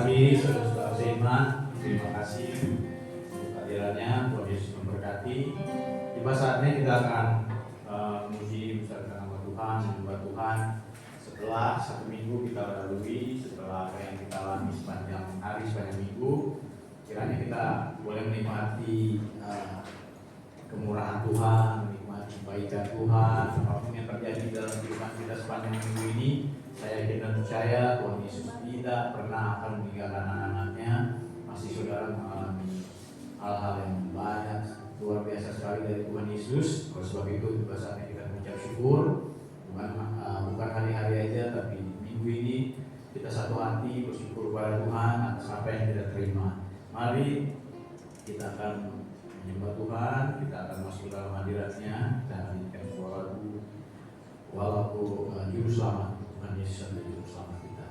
pagi, saudara-saudara seiman, terima kasih untuk hadirannya. Tuhan Yesus memberkati. Tiba saatnya kita akan memuji besarkan nama Tuhan, menyembah Tuhan. Setelah satu minggu kita lalui, setelah apa yang kita alami sepanjang hari, sepanjang minggu, kiranya kita boleh menikmati kemurahan Tuhan, menikmati kebaikan Tuhan, apapun yang terjadi dalam kehidupan kita sepanjang minggu ini. Saya yakin dan percaya Tuhan Yesus tidak pernah akan meninggalkan anak-anaknya. Masih saudara mengalami hal-hal yang banyak luar biasa sekali dari Tuhan Yesus. Oleh sebab itu juga saatnya kita mengucap syukur, bukan hari-hari aja, tapi minggu ini kita satu hati bersyukur kepada Tuhan atas apa yang kita terima. Mari kita akan menyembah Tuhan, kita akan masuk dalam hadiratnya dan nyanyikan sebuah lagu walaupun juru selamat. Tuhan Yesus adalah juru selamat kita.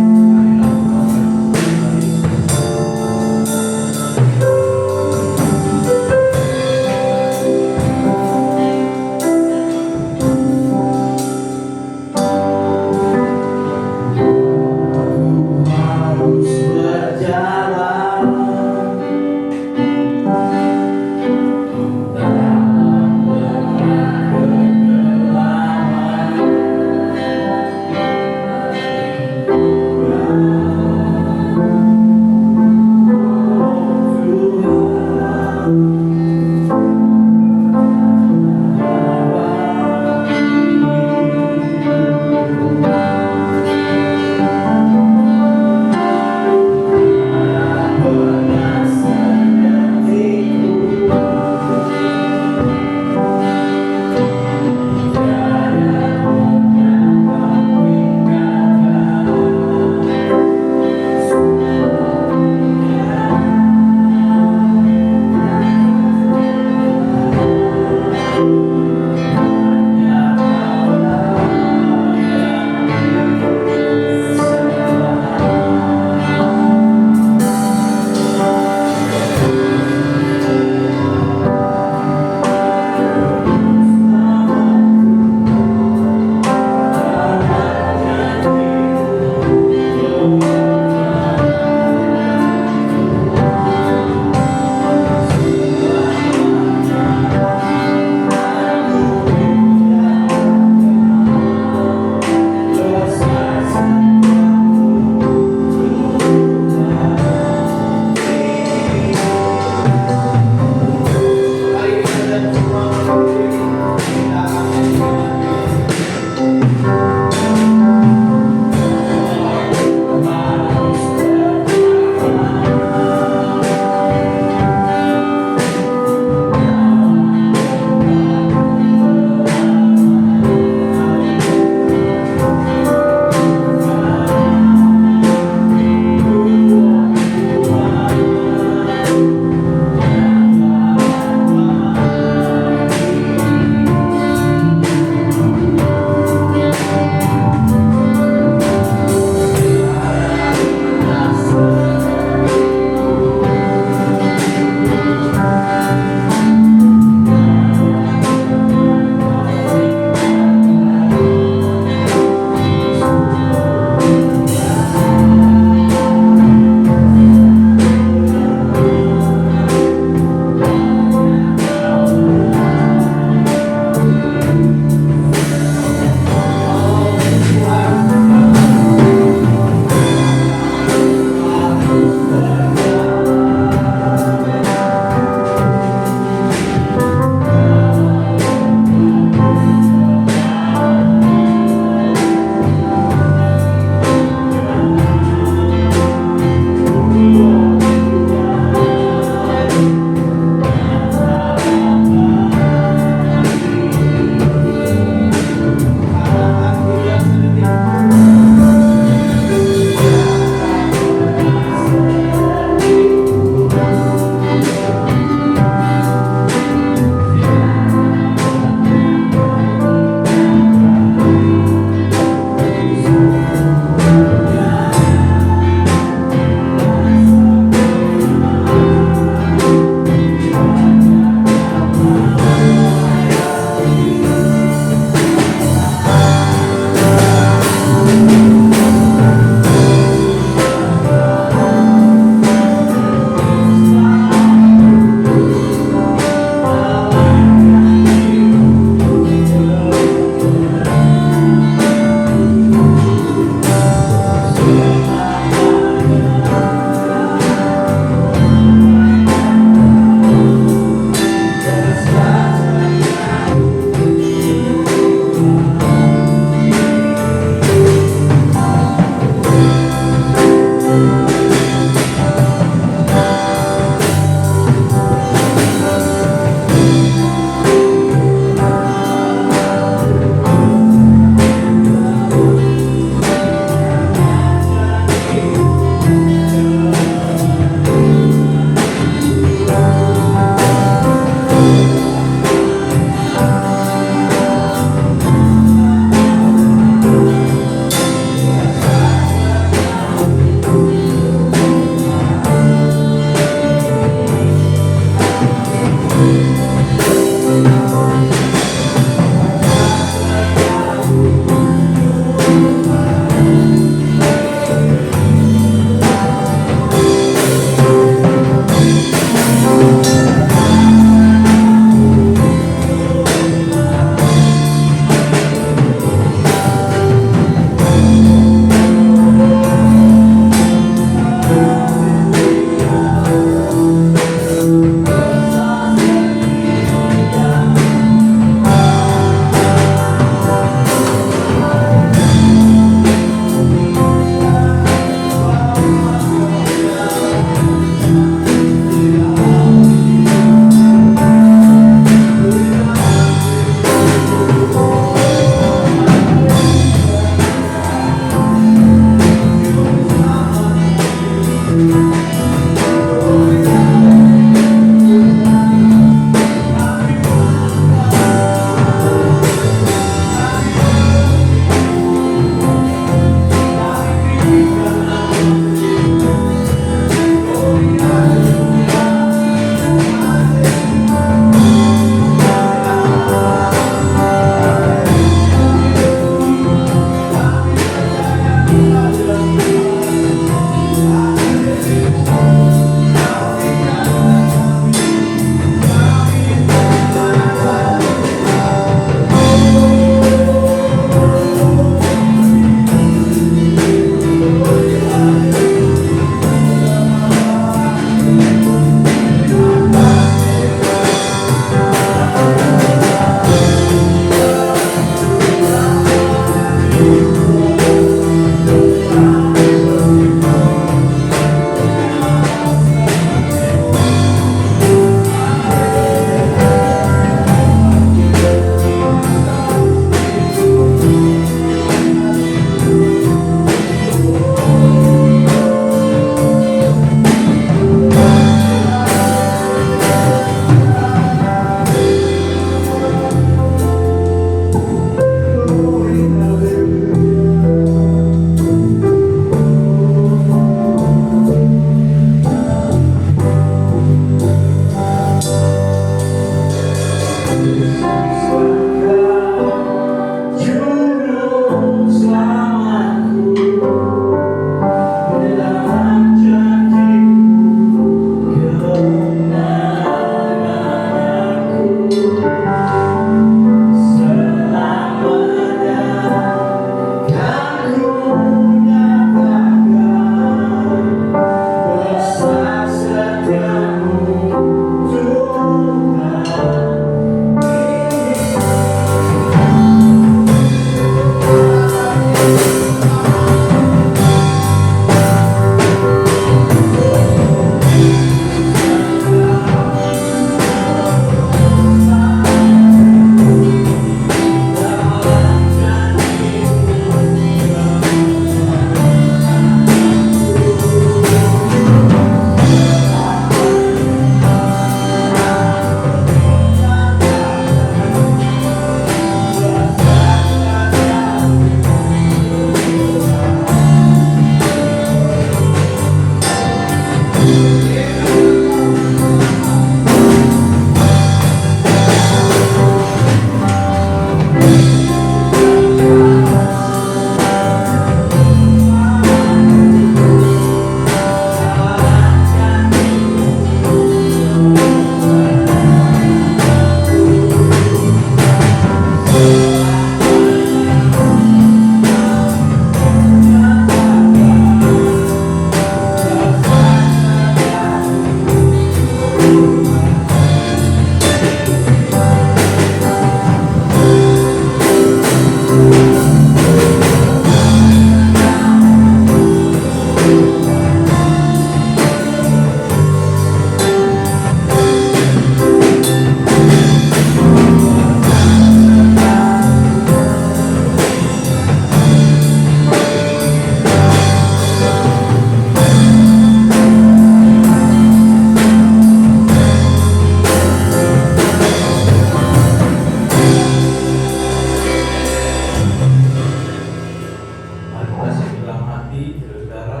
berkati, saudara.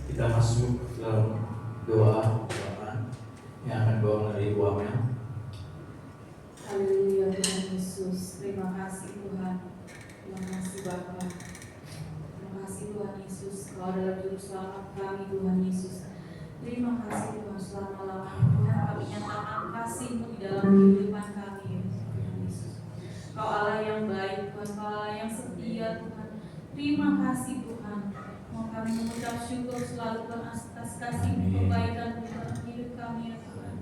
Kita masuk dalam doa yang akan bawa dari doanya. Haleluya Tuhan Yesus, terima kasih Tuhan, terima kasih Bapa, terima kasih Tuhan Yesus, Kau adalah Juru Selamat kami Tuhan Yesus. Terima kasih Tuhan, selama-lamanya Tuhan kami nyatakan kasih-Mu di dalam kehidupan kami Tuhan Yesus. Kau Allah yang baik Tuhan, Kau Allah yang setia Tuhan. Terima kasih Tuhan, mau kami mengucap syukur selalu Tuhan atas kasih-Mu, kebaikan-Mu dalam hidup kami ya Tuhan.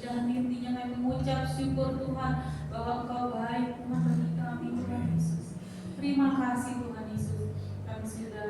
Dan intinya kami mengucap syukur Tuhan bahwa Engkau baik Tuhan bagi kami Tuhan Yesus. Terima kasih Tuhan Yesus, kami sudah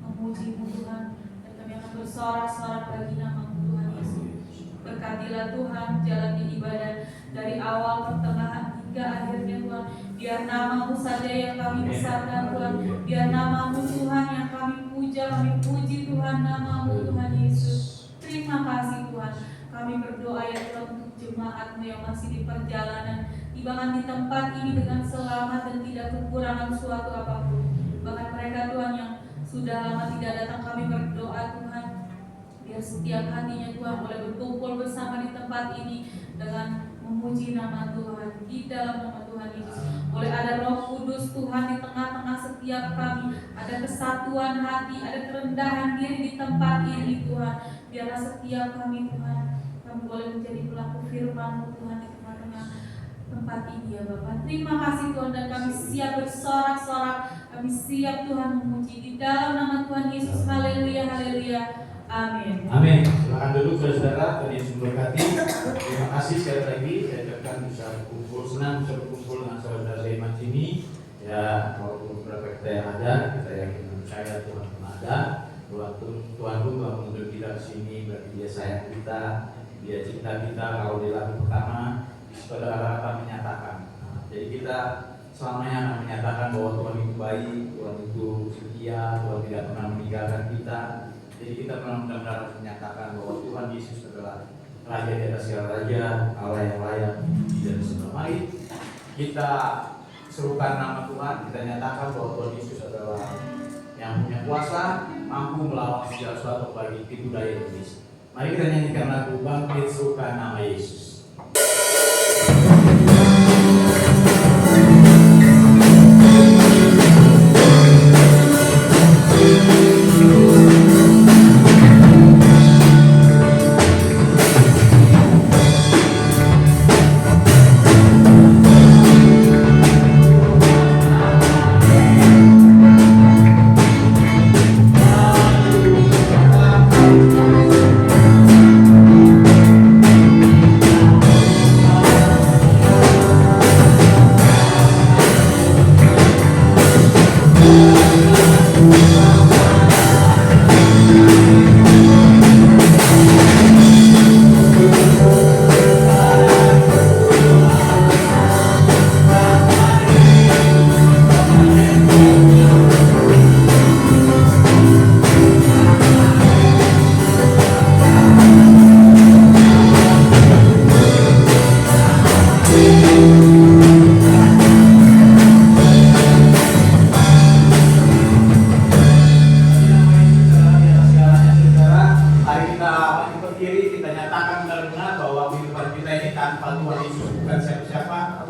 memuji-Mu Tuhan, dan kami akan bersorak-sorak bagi nama-Mu Tuhan Yesus. Berkatilah Tuhan jalan ibadah dari awal, pertengahan hingga akhirnya Tuhan. Biar nama-Mu saja yang kami besarkan Tuhan, biar nama-Mu Tuhan yang kami puja, kami puji Tuhan nama-Mu Tuhan Yesus. Terima kasih Tuhan. Kami berdoa ya Tuhan untuk jemaat-Mu yang masih di perjalanan, tibakan di tempat ini dengan selamat dan tidak kekurangan suatu apapun. Bahkan mereka Tuhan yang sudah lama tidak datang, kami berdoa Tuhan, biar setiap hatinya Tuhan boleh berkumpul bersama di tempat ini dengan memuji nama Tuhan, di dalam nama Tuhan Yesus. Boleh ada Roh Kudus Tuhan di tengah-tengah setiap kami, ada kesatuan hati, ada kerendahan diri di tempat ini Tuhan. Biarlah setiap kami Tuhan, kami boleh menjadi pelaku firman-Mu Tuhan di tengah-tengah tempat ini ya Bapak. Terima kasih Tuhan, dan kami siap bersorak-sorak, kami siap Tuhan memuji di dalam nama Tuhan Yesus. Haleluya, haleluya, amin. Amin. Silakan duduk saudara, Tuhan Yesus memberkati. Terima kasih sekali lagi, saya ucapkan bisa berkumpul, senang bisa berkumpul dengan saudara Zaiman sini. Ya, walaupun beberapa kita yang ada, kita yakin dan percaya Tuhan pun ada. Tuhan pun menunjuk kita ke sini, berarti Dia sayang kita, Dia cinta kita. Kalau di lagu pertama, saudara akan menyatakan. Jadi kita selamanya akan menyatakan bahwa Tuhan itu baik, Tuhan itu setia, Tuhan tidak pernah meninggalkan kita. Jadi kita benar-benar menyatakan bahwa Tuhan Yesus adalah Raja di atas segala raja, Allah yang layak dan semua. Mari kita serukan nama Tuhan, kita nyatakan bahwa Tuhan Yesus adalah yang punya kuasa, mampu melawan segala sesuatu bagi tipu daya iblis. Mari kita nyanyikan lagu Bangkit Serukan Nama Yesus.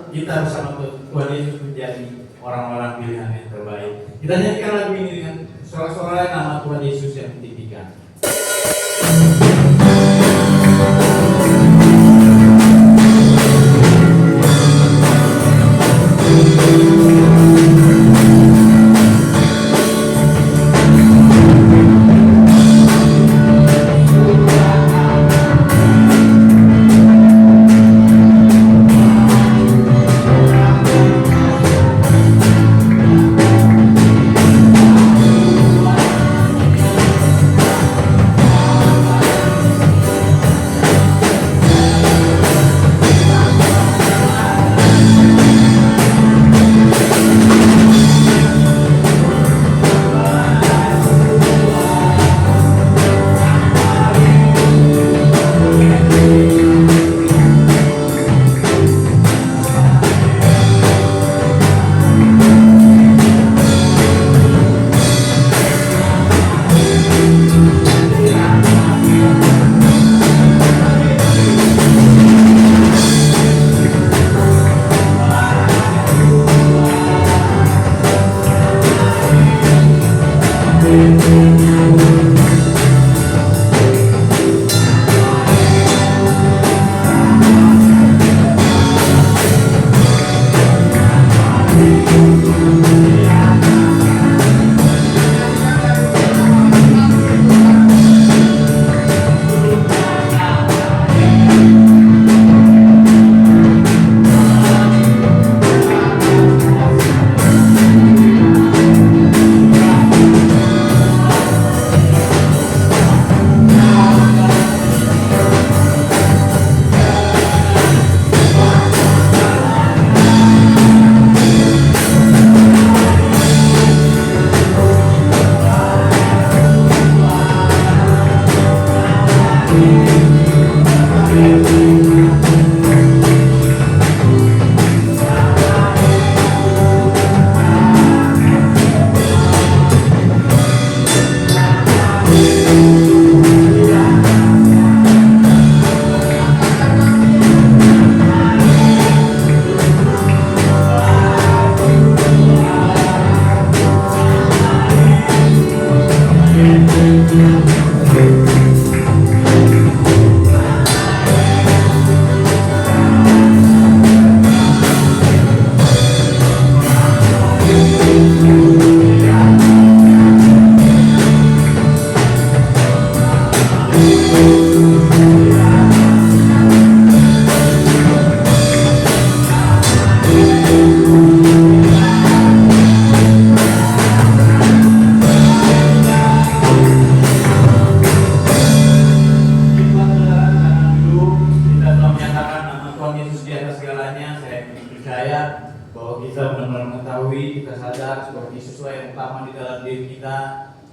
Kita bersama Tuhan Yesus menjadi orang-orang pilihan yang terbaik. Kita nyanyikan lagu ini dengan sorak-sorai nama Tuhan Yesus yang ditinggikan.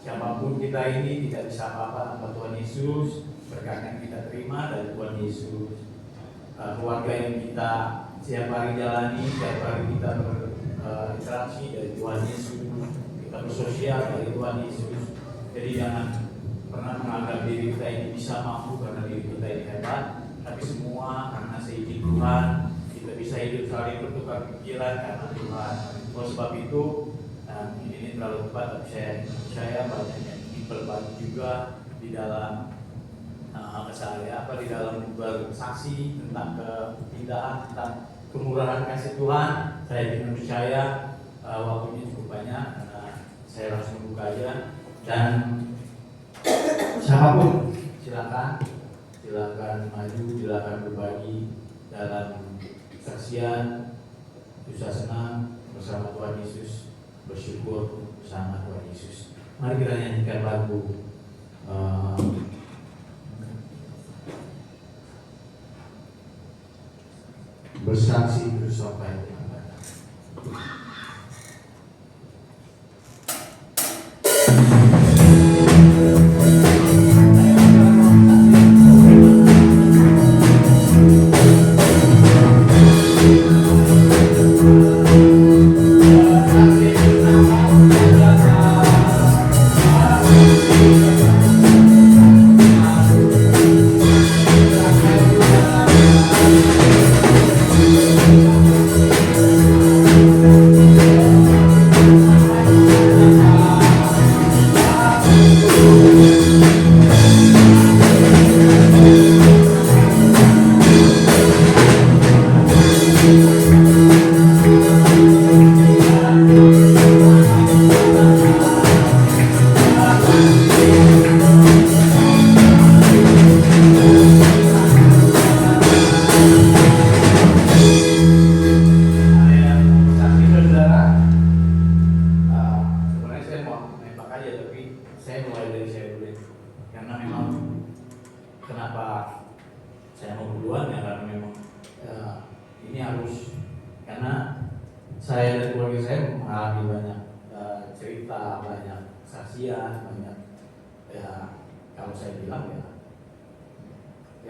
Siapapun kita ini tidak bisa apa-apa tanpa Tuhan Yesus. Berkat yang kita terima dari Tuhan Yesus, keluarga yang kita setiap hari jalani, setiap hari kita berinteraksi dari Tuhan Yesus, kita bersosial dari Tuhan Yesus. Jadi jangan pernah menganggap diri kita ini bisa mampu karena diri kita ini hebat, tapi semua karena seizin Tuhan. Kita bisa hidup saling bertukar pikiran karena Tuhan. Oleh sebab itu, ini terlalu tepat, tapi saya banyak yang ingin berbagi juga di dalam di dalam bersaksi tentang keindahan, tentang kemurahan kasih Tuhan. Saya ingin percaya waktunya cukup banyak, karena saya langsung buka aja. Dan siapapun silakan maju, silakan berbagi dalam kesaksian, susah senang bersama Tuhan Yesus, bersyukur bersama Tuhan Yesus. Mari kita nyanyikan lagu bersaksi terus sampai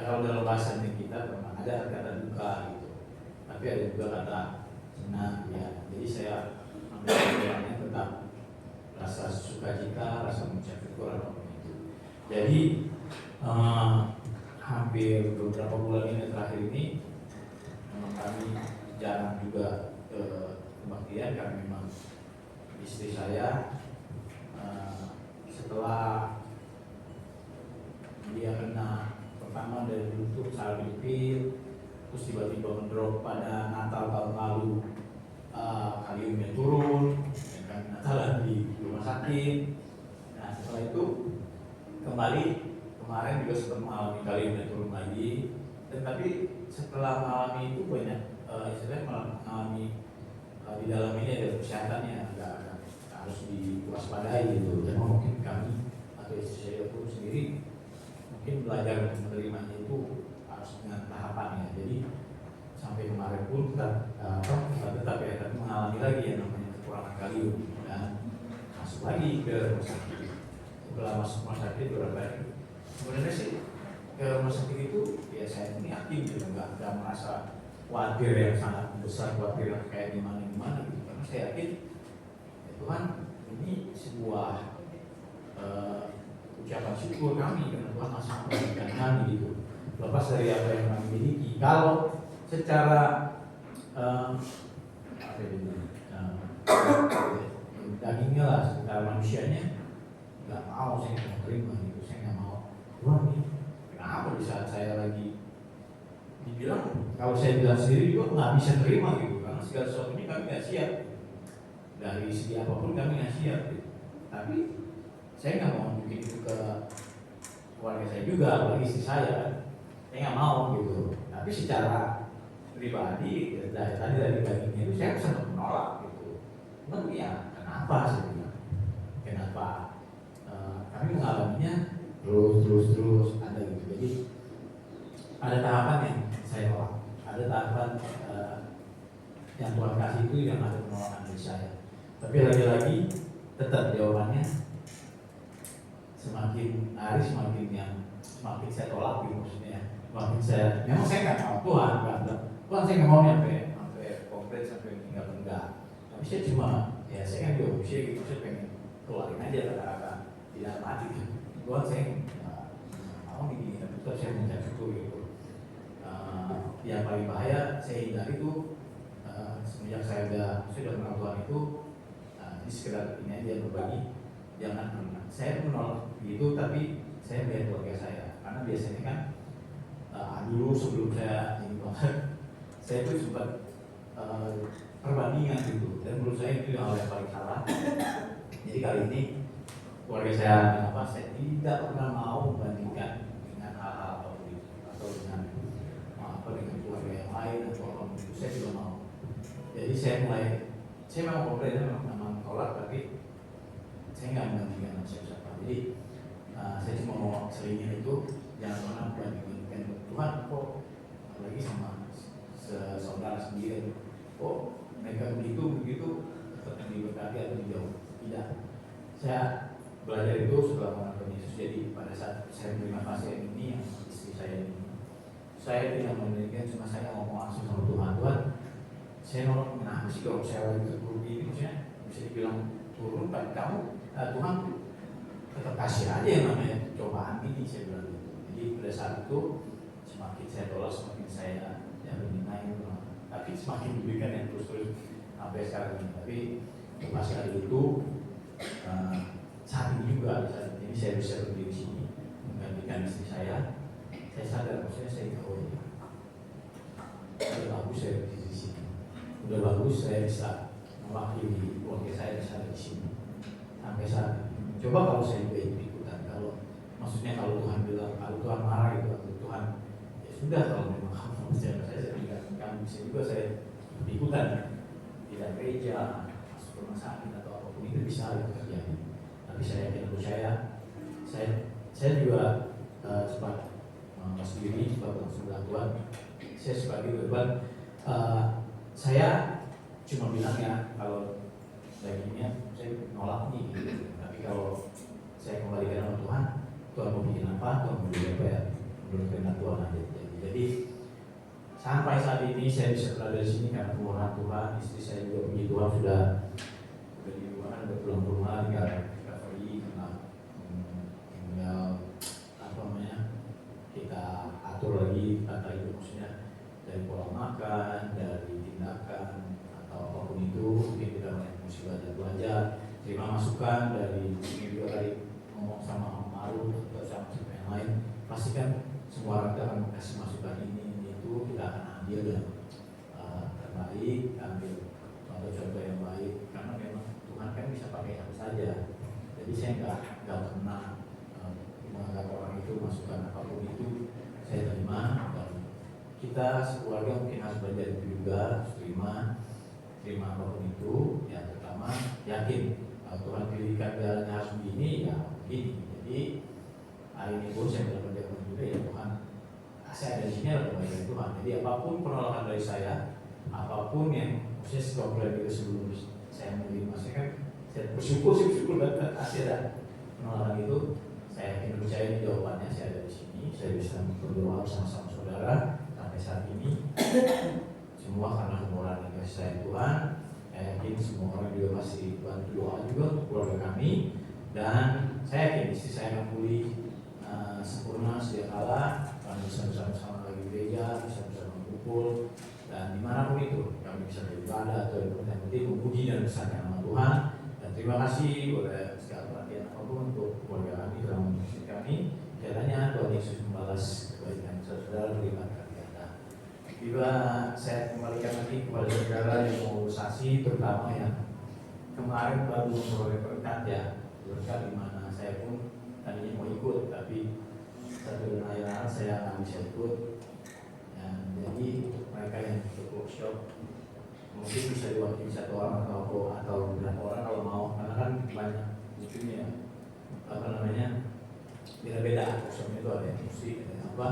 kalau dalam bahasa kita memang ada kata duka gitu, tapi ada juga kata senang ya. Jadi saya ambil kesimpulannya tentang rasa sukacita, rasa mengucap syukur apapun itu. Jadi hampir beberapa bulan ini terakhir ini memang kami jarang juga kebaktian, karena memang istri saya setelah dia kena pertama dari lutut salah jepit, terus tiba-tiba mendrop pada Natal tahun lalu, kaliumnya turun, dan Natalan di rumah sakit. Nah setelah itu kembali kemarin juga sempat mengalami kaliumnya turun lagi, dan tapi setelah mengalami itu banyak istilahnya mengalami di dalam ini ada kesehatannya, agak harus diwaspadai gitu. Dan mungkin kami atau istri saya pun sendiri mungkin belajar menerimanya itu harus dengan tahapannya. Jadi sampai kemarin pun kita tetap ya, tapi mengalami lagi yang namanya kekurangan kalium dan masuk lagi ke rumah sakit. Setelah masuk rumah sakit beberapa hari, sebenarnya sih ke rumah sakit itu ya saya ini yakin gitu, nggak merasa khawatir yang sangat besar, khawatir yang kayak gimana gitu, karena saya yakin ya Tuhan, ini sebuah ucapan syukur kami karena Tuhan masih memberikan kami gitu, lepas dari apa yang kami miliki. Kalau secara dagingnya lah, secara manusianya nggak mau, saya nggak terima gitu, saya nggak mau. Tuhan nih, kenapa di saat saya lagi dibilang, kalau saya bilang sendiri juga nggak bisa terima gitu, karena segala sesuatunya kami nggak siap dari segi apapun, kami nggak siap gitu. Tapi saya nggak mau bikin itu ke keluarga saya juga, apalagi istri saya nggak mau gitu. Tapi secara pribadi dari dagingnya itu saya bisa menolak gitu. Tapi ya kenapa saya bilang, kenapa kami mengalaminya terus ada gitu. Jadi ada tahapan yang saya tolak, ada tahapan yang Tuhan kasih itu yang ada penolakan dari saya. Tapi lagi-lagi tetap jawabannya semakin hari semakin saya tolak gitu, maksudnya semakin saya, memang saya nggak mau Tuhan saya nggak mau sampai konkret sampai meninggal, enggak. Tapi saya cuma ya saya kan juga usia gitu, saya pengen keluarin aja kata-kata tidak mati kan. Tuhan saya mau begini, tapi tetap saya mencari syukur gitu. Yang paling bahaya saya hindari itu semenjak saya sudah kenal Tuhan itu, ini sekedar ini aja berbagi, jangan pernah saya menolak gitu, tapi saya melihat keluarga saya, karena biasanya kan dulu sebelum saya jadi pastor, saya itu sempat perbandingan gitu, dan menurut saya itu yang paling salah. Jadi kali ini keluarga saya saya tidak pernah mau membandingkan dengan hal-hal atau dengan dengan keluarga yang lain atau apa itu, saya tidak mau. Jadi saya memang komplain, memang tolak, tapi saya nggak membandingkan sama siapa-siapa. Jadi saya cuma mau seringnya itu jangan pernah membandingkan Tuhan kok, apalagi sama saudara sendiri. Oh mereka begitu tetap diberkati atau dijauh. Tidak. Saya belajar itu setelah mengenal Yesus. Jadi pada saat saya menerima pasien ini, yang istri saya ini, saya tidak membandingkan, cuma saya ngomong langsung sama Tuhan, saya nolak, kenapa sih kalau saya lagi terburuk ini, maksudnya bisa dibilang turun, tapi kamu Tuhan tetap kasih aja yang namanya cobaan ini, saya bilang gitu. Jadi pada saat itu semakin saya tolak, semakin saya lebih naik, tapi semakin diberikan yang terus sampai sekarang ini. Tapi pas kali itu saat ini juga, saat ini saya bisa berdiri di sini menggantikan istri saya sadar maksudnya saya tahu ya, udah bagus saya berdiri di sini, udah bagus saya bisa mewakili keluarga saya bisa di sini sampai saat ini. Coba kalau saya juga ikutan, kalau maksudnya kalau Tuhan bilang, kalau Tuhan marah gitu, atau Tuhan ya sudah, kalau memang kamu percaya saya tidak akan bisa juga saya ikutan, tidak gereja, masuk rumah sakit atau apapun itu bisa terjadi. Tapi saya yakin, percaya saya juga cepat sendiri, cepat langsung Tuhan. Saya sebagai beban, saya cuma bilang ya kalau dagingnya saya nolak nih gitu. Tapi kalau saya kembalikan sama Tuhan mau bikin apa, Tuhan mau bikin apa ya, menurut kehendak Tuhan aja. Jadi sampai saat ini saya bisa berada di sini karena permohonan Tuhan. Istri saya juga puji Tuhan sudah di rumah, udah pulang ke rumah, tinggal recovery karena tinggal apa namanya, kita atur lagi tata hidup, maksudnya dari pola makan, dari tindakan atau apapun itu. Mungkin kita mesti belajar terima masukan dari ini juga, tadi ngomong sama Maru atau sama yang lain, pastikan semua orang kita akan kasih masukan ini itu, kita akan ambil dan terbaik, ambil contoh-contoh yang baik, karena memang Tuhan kan bisa pakai apa saja. Jadi saya nggak pernah menganggap orang itu masukan apapun itu saya terima, dan kita sekeluarga mungkin harus belajar itu juga, terima apapun itu. Yang pertama yakin Tuhan pilihkan jalannya harus begini ya begini. Jadi hari ini pun saya belajar juga ya Tuhan, saya ada di sini adalah kebaikan Tuhan. Jadi apapun penolakan dari saya, apapun yang maksudnya sekolah itu sebelum saya menerima, saya kan saya bersyukur dan ada penolakan itu. Saya yakin percaya ini jawabannya, saya ada di sini, saya bisa berdoa bersama-sama saudara sampai saat ini. Semua karena kemurahan dan kasih sayang Tuhan. Saya yakin semua orang juga pasti bantu doa juga untuk keluarga kami, dan saya yakin istri saya akan pulih sempurna sedia kala, kami bisa bersama-sama lagi gereja, bisa bersama berkumpul, dan dimanapun itu kami bisa beribadah atau yang penting memuji dan besarkan nama Tuhan. Dan terima kasih oleh segala perhatian bagian apapun untuk keluarga kami dalam musik kami, kiranya Tuhan Yesus membalas kebaikan saudara berlipat kali ganda. Juga saya kembalikan lagi kepada saudara yang mau saksi, terutama yang kemarin baru memperoleh berkat ya, berkat di mana saya pun tadinya mau ikut, tapi satu dan lain hal saya nggak bisa ikut. Ya, jadi untuk mereka yang ikut workshop mungkin bisa diwakili satu orang atau beberapa orang kalau mau, karena kan banyak mungkin ya apa namanya beda-beda workshop itu, ada yang musik, ada yang apa.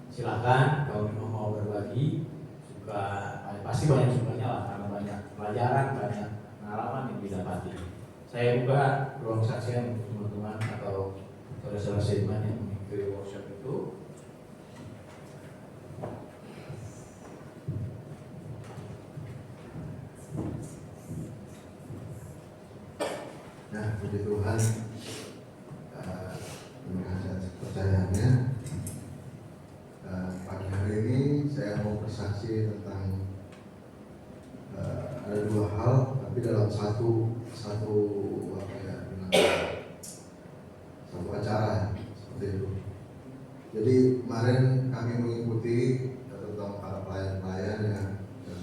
Silakan kalau memang mau berbagi, suka pasti banyak sukanya lah, karena banyak pelajaran, banyak pengalaman yang didapati. Saya buka ruang saksian untuk teman-teman atau saudara-saudara seiman yang mengikuti workshop itu. Nah, puji Tuhan, terima kasih atas percayaannya. Pagi hari ini saya mau bersaksi tentang ada dua hal, tapi dalam satu apa ya, satu acara seperti itu. Jadi kemarin kami mengikuti tentang para pelayan-pelayan yang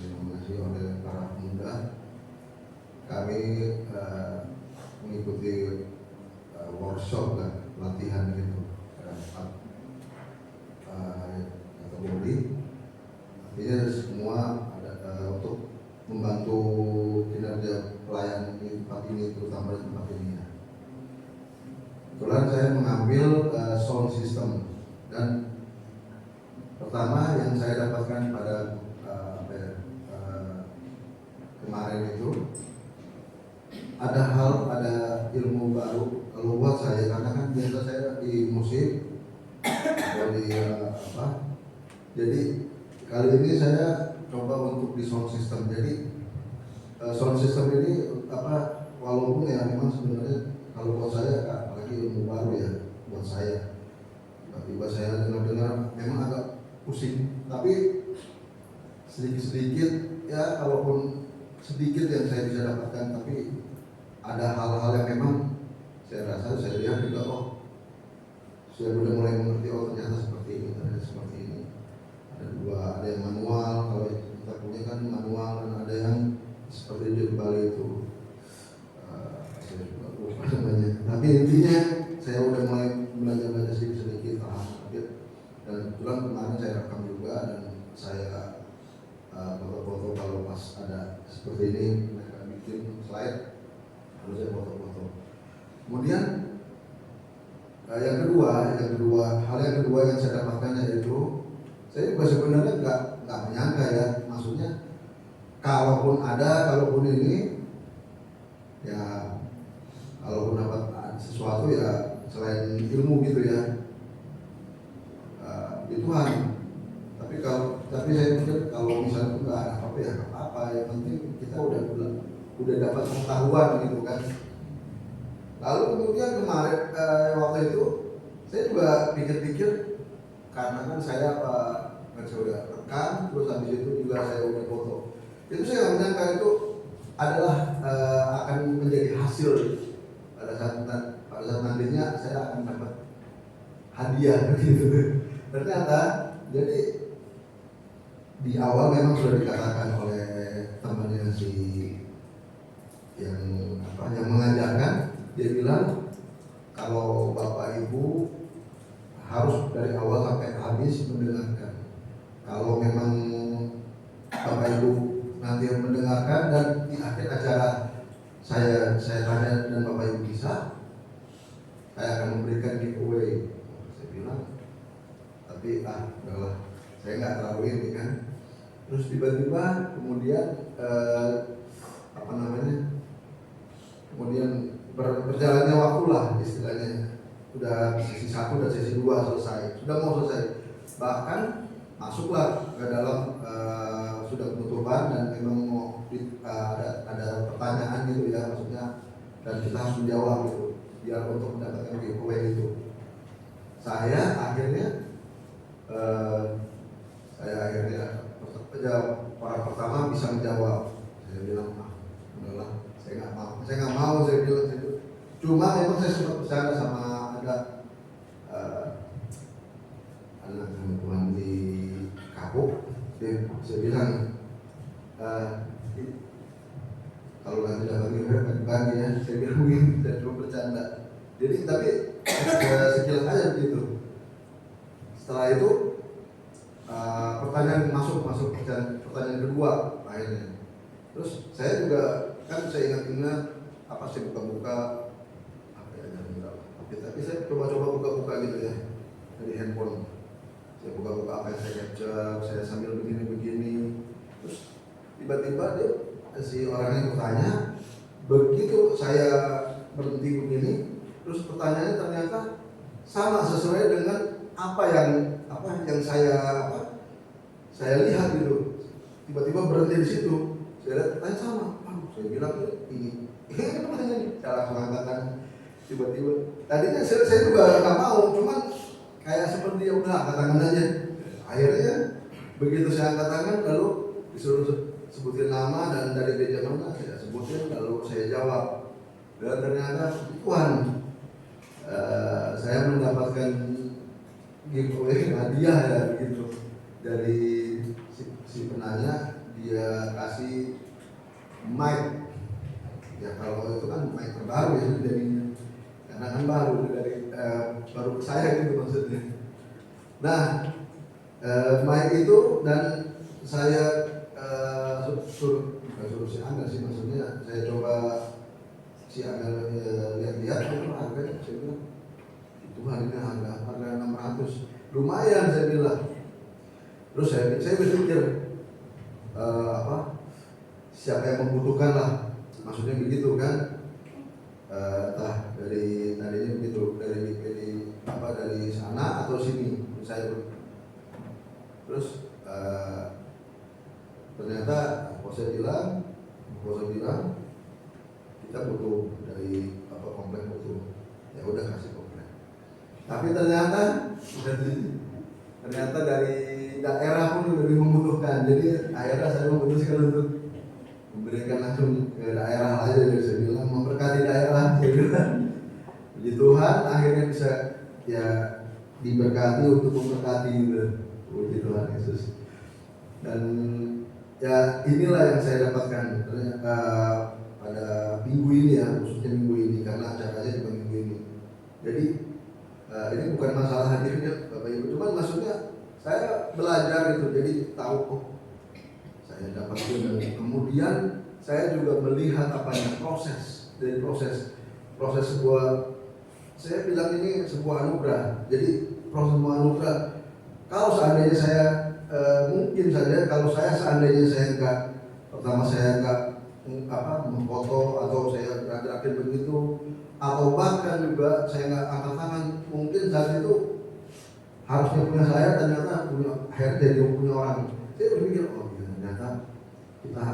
dinominasi oleh para pemuda. Kami mengikuti workshop lah, pelatihan gitu, ada 4 kategori. Artinya semua ada untuk membantu kinerja pelayan di tempat ini, terutama di tempat ini ya. Kebetulan saya mengambil sound system, dan pertama yang saya dapatkan pada kemarin itu ada ilmu baru kalau buat saya, karena kan biasa saya di musik atau di jadi kali ini saya coba untuk di sound system. Jadi sound system ini walaupun ya memang sebenarnya kalau buat saya apalagi ilmu baru ya buat saya, tiba-tiba saya dengar memang agak pusing, tapi sedikit-sedikit ya, kalaupun sedikit yang saya bisa dapatkan, tapi ada hal-hal yang memang saya rasa, saya lihat juga, saya sudah mulai mengerti, ternyata seperti ini, ternyata seperti ini. Ada yang manual, kalau kita punya kan manual, dan ada yang seperti di Bali itu, saya juga lupa namanya. Tapi intinya saya sudah mulai belajar sedikit-sedikit paham, dan kebetulan kemarin saya rekam juga, dan saya foto-foto kalau pas ada seperti ini, mereka bikin slide, lalu saya foto-foto. Kemudian hal yang kedua yang saya dapatkan yaitu, saya juga sebenarnya nggak menyangka ya, maksudnya kalaupun ini ya, kalaupun dapat sesuatu ya selain ilmu gitu ya, Tuhan. Tapi saya pikir kalau misalnya nggak ada apa-apa ya nggak apa-apa, yang penting kita udah dapat pengetahuan gitu kan. Lalu kemudian kemarin waktu itu saya juga pikir-pikir, karena kan saya udah rekam, terus habis itu juga saya udah foto. Itu saya nggak menyangka itu adalah akan menjadi hasil pada saat nantinya saya akan dapat hadiah gitu. Ternyata jadi di awal memang sudah dikatakan oleh temannya yang mengajarkan, dia bilang kalau Bapak Ibu harus dari awal sampai habis mendengarkan. Kalau memang Bapak Ibu nanti mendengarkan dan di akhir acara saya tanya dan Bapak Ibu bisa, saya akan memberikan giveaway. Saya bilang, tapi udahlah, saya nggak terlalu ini kan. Terus tiba-tiba kemudian kemudian berjalannya waktu lah istilahnya, udah sesi 1 dan sesi 2 selesai, sudah mau selesai, bahkan masuklah ke dalam sudah penutupan, dan memang mau ada pertanyaan gitu ya, maksudnya, dan kita harus menjawab gitu biar untuk mendapatkan giveaway itu. Saya akhirnya para pertama bisa menjawab. Saya bilang udahlah, saya nggak mau, saya bilang. Cuma memang saya sempat anak Tuhan di Kapuk. Saya bilang kalau nanti dapat bagi ya, saya bilang begini, saya cuma bercanda. Jadi tapi sekilas aja begitu. Setelah itu pertanyaan masuk pertanyaan kedua akhirnya. Terus saya juga kan saya ingat apa saya buka-buka apa ya tapi saya coba-coba buka-buka gitu ya dari handphone. Saya buka-buka apa yang saya capture, saya sambil begini-begini. Terus tiba-tiba dia si orang yang bertanya, begitu saya berhenti begini, terus pertanyaannya ternyata sama sesuai dengan apa yang saya lihat gitu. Tiba-tiba berhenti di situ. Saya lihat pertanyaan sama. Saya bilang ini pertanyaan ini. Saya langsung angkatkan. Tiba-tiba. Tadinya saya juga nggak mau, cuman kayak seperti ya udah angkat tangan aja. Akhirnya begitu saya angkat tangan, lalu disuruh sebutin nama dan dari gereja mana saya sebutin, lalu saya jawab. Dan ternyata Tuhan, saya mendapatkan giveaway hadiah ya begitu dari si penanya. Dia kasih mic ya, kalau itu kan mic terbaru ya jadinya karena kan baru ke saya gitu maksudnya. Nah mic itu dan saya suruh si Amel sih, maksudnya saya coba si Amel lihat-lihat itu harganya. Saya bilang itu harganya harga 600 lumayan saya bilang. Terus saya berpikir siapa yang membutuhkan lah, maksudnya begitu kan. Entah dari tadinya begitu dari sana atau sini saya. Terus ternyata bos bilang kita butuh dari komplek butuh, ya udah kasih komplek. Tapi ternyata dari daerah pun lebih membutuhkan. Jadi akhirnya saya memutuskan untuk memberikan langsung ke daerah aja. Jadi saya bilang memberkati daerah. Saya bilang puji Tuhan akhirnya bisa ya diberkati untuk memberkati gitu. Puji Tuhan Yesus. Dan ya inilah yang saya dapatkan pada minggu ini ya, khususnya minggu ini karena acaranya juga minggu ini. Jadi ini bukan masalah hadirnya Bapak Ibu, cuman maksudnya saya belajar itu, jadi tahu saya dapat ilmu. Kemudian saya juga melihat proses sebuah, saya bilang ini sebuah anugerah. Jadi proses sebuah anugerah. Kalau seandainya saya mungkin saja kalau seandainya saya enggak memfoto atau saya gerakin begitu, atau bahkan juga saya enggak angkat tangan, mungkin saat itu harusnya punya saya, ternyata akhirnya jadi punya orang. Saya berpikir ternyata kita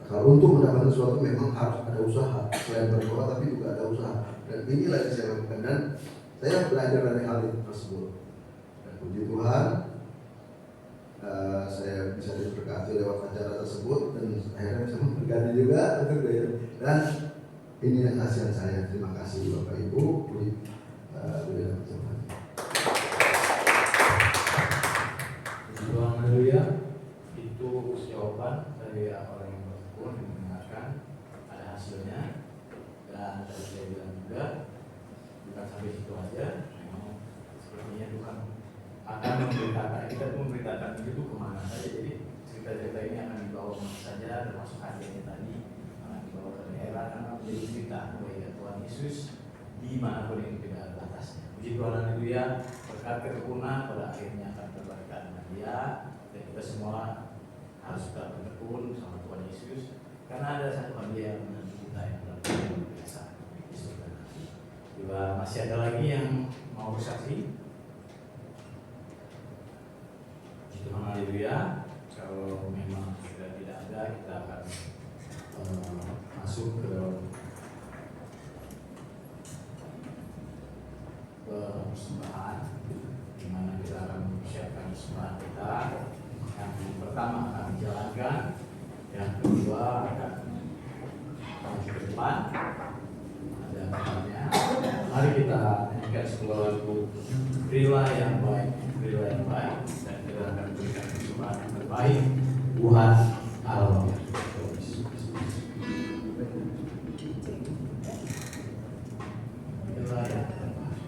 kalau untuk mendapatkan sesuatu memang harus ada usaha, selain berdoa tapi juga ada usaha. Dan inilah yang saya lakukan dan saya belajar dari hal itu tersebut. Dan puji Tuhan, saya bisa diberkati lewat acara tersebut dan akhirnya bisa memberkati juga untuk dia. Dan ini yang kasihan saya. Terima kasih Bapak Ibu. Haleluya. Itu jawaban dari orang yang bertekun yang mendengarkan, ada hasilnya. Dan tadi saya bilang juga bukan sampai situ aja, memang sepertinya Tuhan akan memberitakan, kita tuh memberitakan itu kemana saja. Jadi cerita-cerita ini akan dibawa kemana saja, termasuk hadiahnya tadi akan dibawa ke daerah karena menjadi cerita bahwa Tuhan Yesus dimanapun itu tidak ada batasnya. Puji Tuhan, haleluya. Berkat ketekunan pada akhirnya akan terberkat dengan dia, dan kita semua harus tetap bertekun sama Tuhan Yesus karena ada satu hadiah menanti kita yang luar biasa di surga. Juga masih ada lagi yang mau bersaksi. Tuhan, haleluya. Kalau memang sudah tidak ada, kita akan masuk ke persembahan, di mana kita akan mempersiapkan persembahan kita. Yang pertama akan dijalankan, yang kedua akan maju ke depan. Ada namanya. Mari kita menyanyikan sebuah lagu Berilah yang baik, berilah yang baik, dan kita akan berikan persembahan yang terbaik buat Allah. Berilah yang terbaik.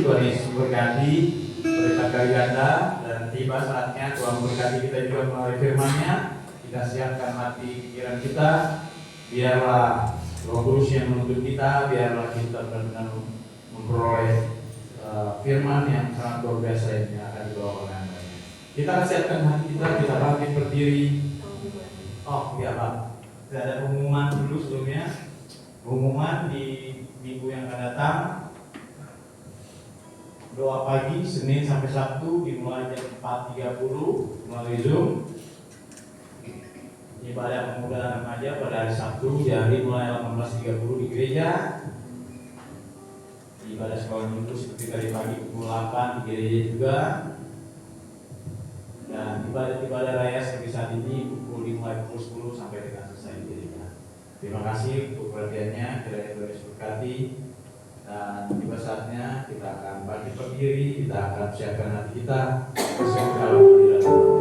Tuhan Yesus berkati, berkat kali ganda, dan tiba saatnya Tuhan berkati kita juga melalui firman-Nya. Kita siapkan hati pikiran kita, biarlah Roh Kudus yang menuntun kita, biarlah kita benar-benar memperoleh firman yang sangat luar biasa yang akan dibawa oleh Anda. Kita akan siapkan hati kita bangkit berdiri. Oh iya Pak, tidak ada pengumuman dulu sebelumnya. Pengumuman di minggu yang akan datang. Doa pagi Senin sampai Sabtu dimulai jam 4.30 melalui Zoom. Ibadah pemuda dan remaja pada hari Sabtu dari mulai 18.30 di gereja. Ibadah sekolah minggu seperti tadi pagi pukul 8 di gereja juga. Dan ibadah raya seperti saat ini dimulai pukul 10 sampai dengan selesai di gereja. Terima kasih untuk perhatiannya. Kiranya Tuhan Yesus berkati. Dan tiba saatnya kita akan bangkit berdiri, kita akan siapkan hati kita bersama dalam hadirat Tuhan.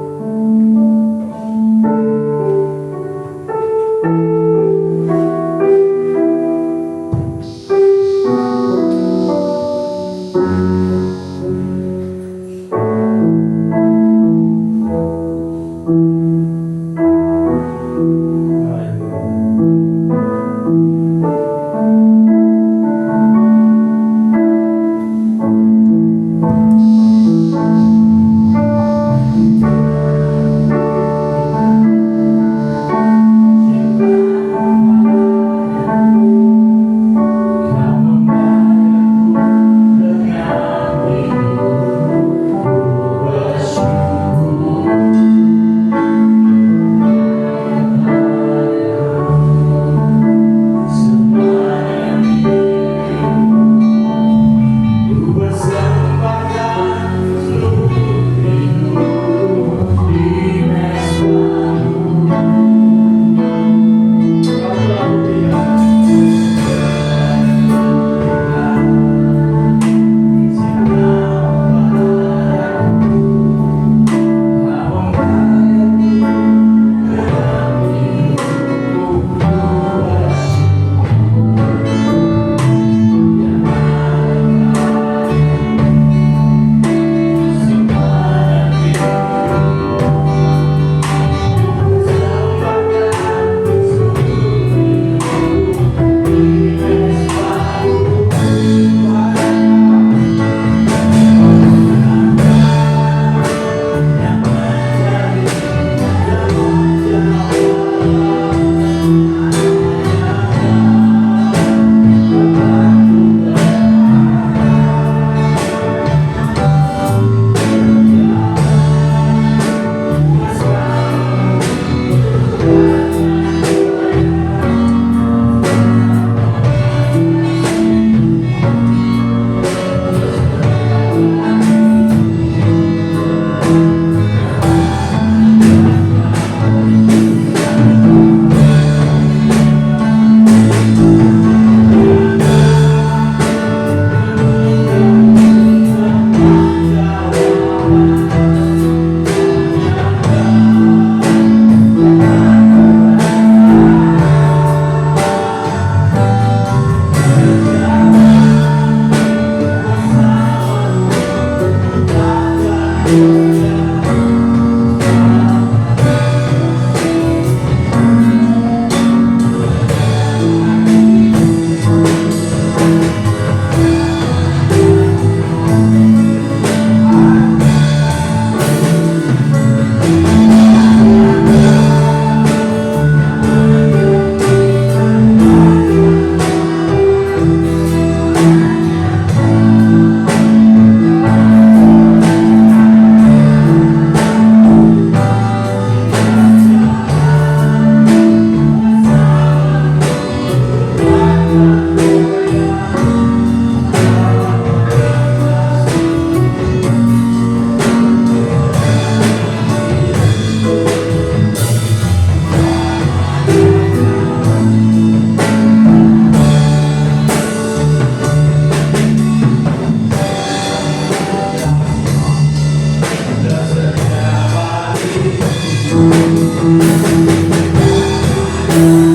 Saudara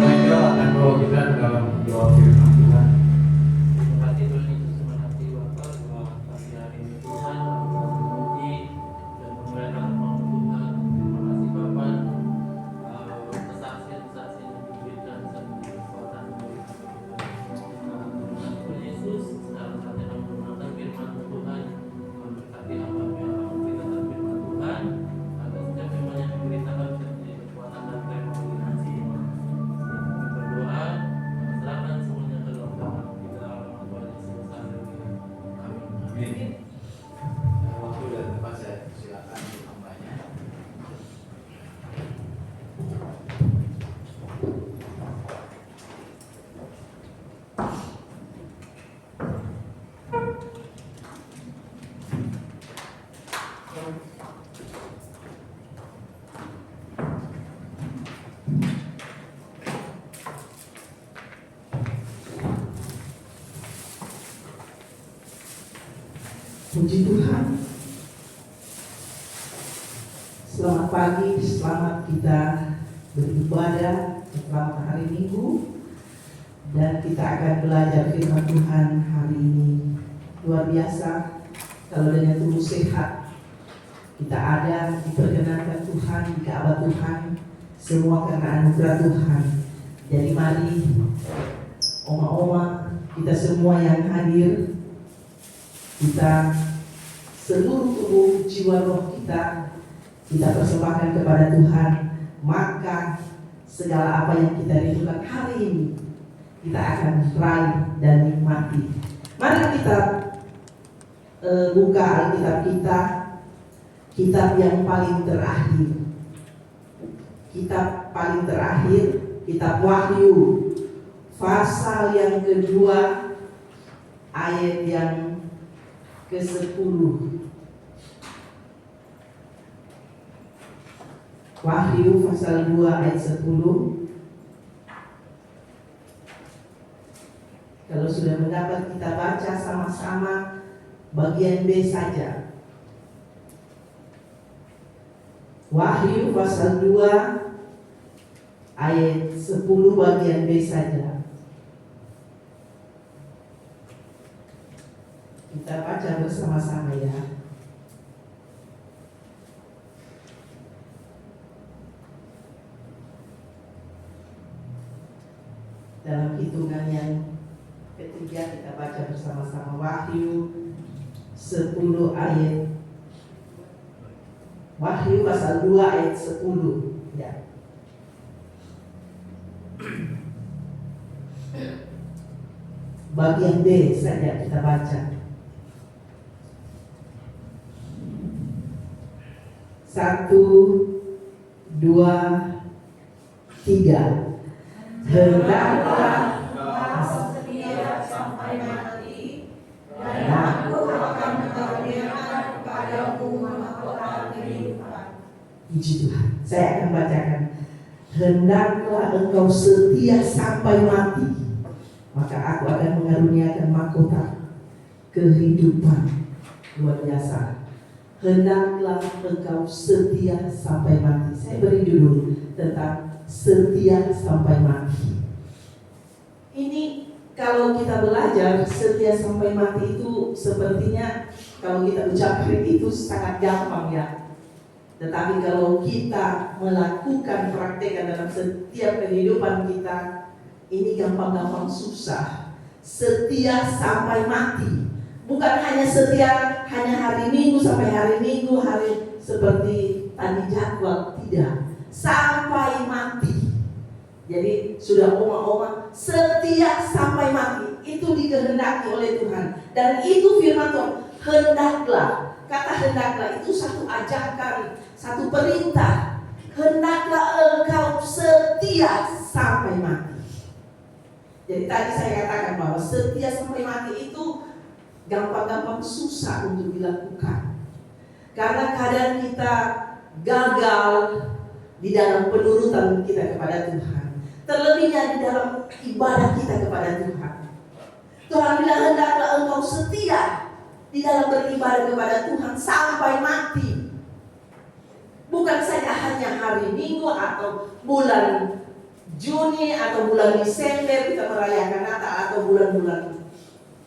Michael akan bawa kita dalam doa firman Tuhan. Terima kasih Tuhan Yesus, terima kasih Bapak buat pagi hari ini Tuhan, kami memuji dan memuliakan nama Tuhan. Terima kasih Bapak, kesaksian-kesaksian yang diberikan satu kekuatan bagi kami Tuhan. Tuhan Yesus, sekarang saatnya kami mendengarkan firman Tuhan, memberkati hamba-Mu yang akan memberitakan firman Tuhan, agar setiap firman yang diberitakan bisa menjadi kekuatan dan rema bagi hati. Kami berdoa, serahkan semuanya ke dalam tangan kita, Tuhan Yesus. Haleluya. Amin. Amin. Waktu dan tempat saya silakan untuk hambanya. Puji Tuhan. Selamat pagi, selamat kita beribadah, selamat hari Minggu, dan kita akan belajar firman Tuhan hari ini. Luar biasa, kalau dengan tubuh sehat kita ada, diperkenankan Tuhan, dikawal Tuhan, semua karena anugerah Tuhan. Jadi mari oma-oma, kita semua yang hadir, kita seluruh tubuh jiwa roh kita persembahkan kepada Tuhan, maka segala apa yang kita rindukan hari ini kita akan raih dan nikmati. Mari kita buka Alkitab kita, kitab yang paling terakhir, kitab Wahyu, pasal yang kedua, ayat yang ke-10. Wahyu pasal 2 ayat 10. Kalau sudah mendapat, kita baca sama-sama bagian B saja. Wahyu pasal 2 ayat 10 bagian B saja. Kita baca bersama-sama ya. Dalam hitungan yang ketiga kita baca bersama-sama Wahyu 10 ayat. Wahyu pasal 2 ayat 10 ya. Bagian B saja kita baca. 1, 2, 3. Hendaklah Engkau setia sampai mati, dan aku akan mengaruniakan kepadamu mahkota kehidupan. Puji Tuhan. Saya akan bacakan. Hendaklah engkau setia sampai mati, maka aku akan mengaruniakan mahkota kehidupan. Luar biasa. Hendaklah engkau setia sampai mati. Saya beri judul tentang setia sampai mati. Ini kalau kita belajar setia sampai mati itu sepertinya kalau kita ucapkan itu sangat gampang ya. Tetapi kalau kita melakukan praktekkan dalam setiap kehidupan kita, ini gampang-gampang susah. Setia sampai mati. Bukan hanya setia hanya hari Minggu sampai hari Minggu, hari seperti tadi jadwal, tidak. Sampai mati. Jadi sudah oma-oma setia sampai mati. Itu dikehendaki oleh Tuhan. Dan itu firman Tuhan. Hendaklah. Kata hendaklah itu satu ajakan, satu perintah. Hendaklah engkau setia sampai mati. Jadi tadi saya katakan bahwa setia sampai mati itu gampang-gampang susah untuk dilakukan. Karena kadang kita gagal di dalam penurutan kita kepada Tuhan. Terlebihnya di dalam ibadah kita kepada Tuhan. Tuhan bilang hendaklah engkau setia di dalam beribadah kepada Tuhan sampai mati. Bukan saja hanya hari Minggu atau bulan Juni atau bulan Desember kita merayakan Natal atau bulan-bulan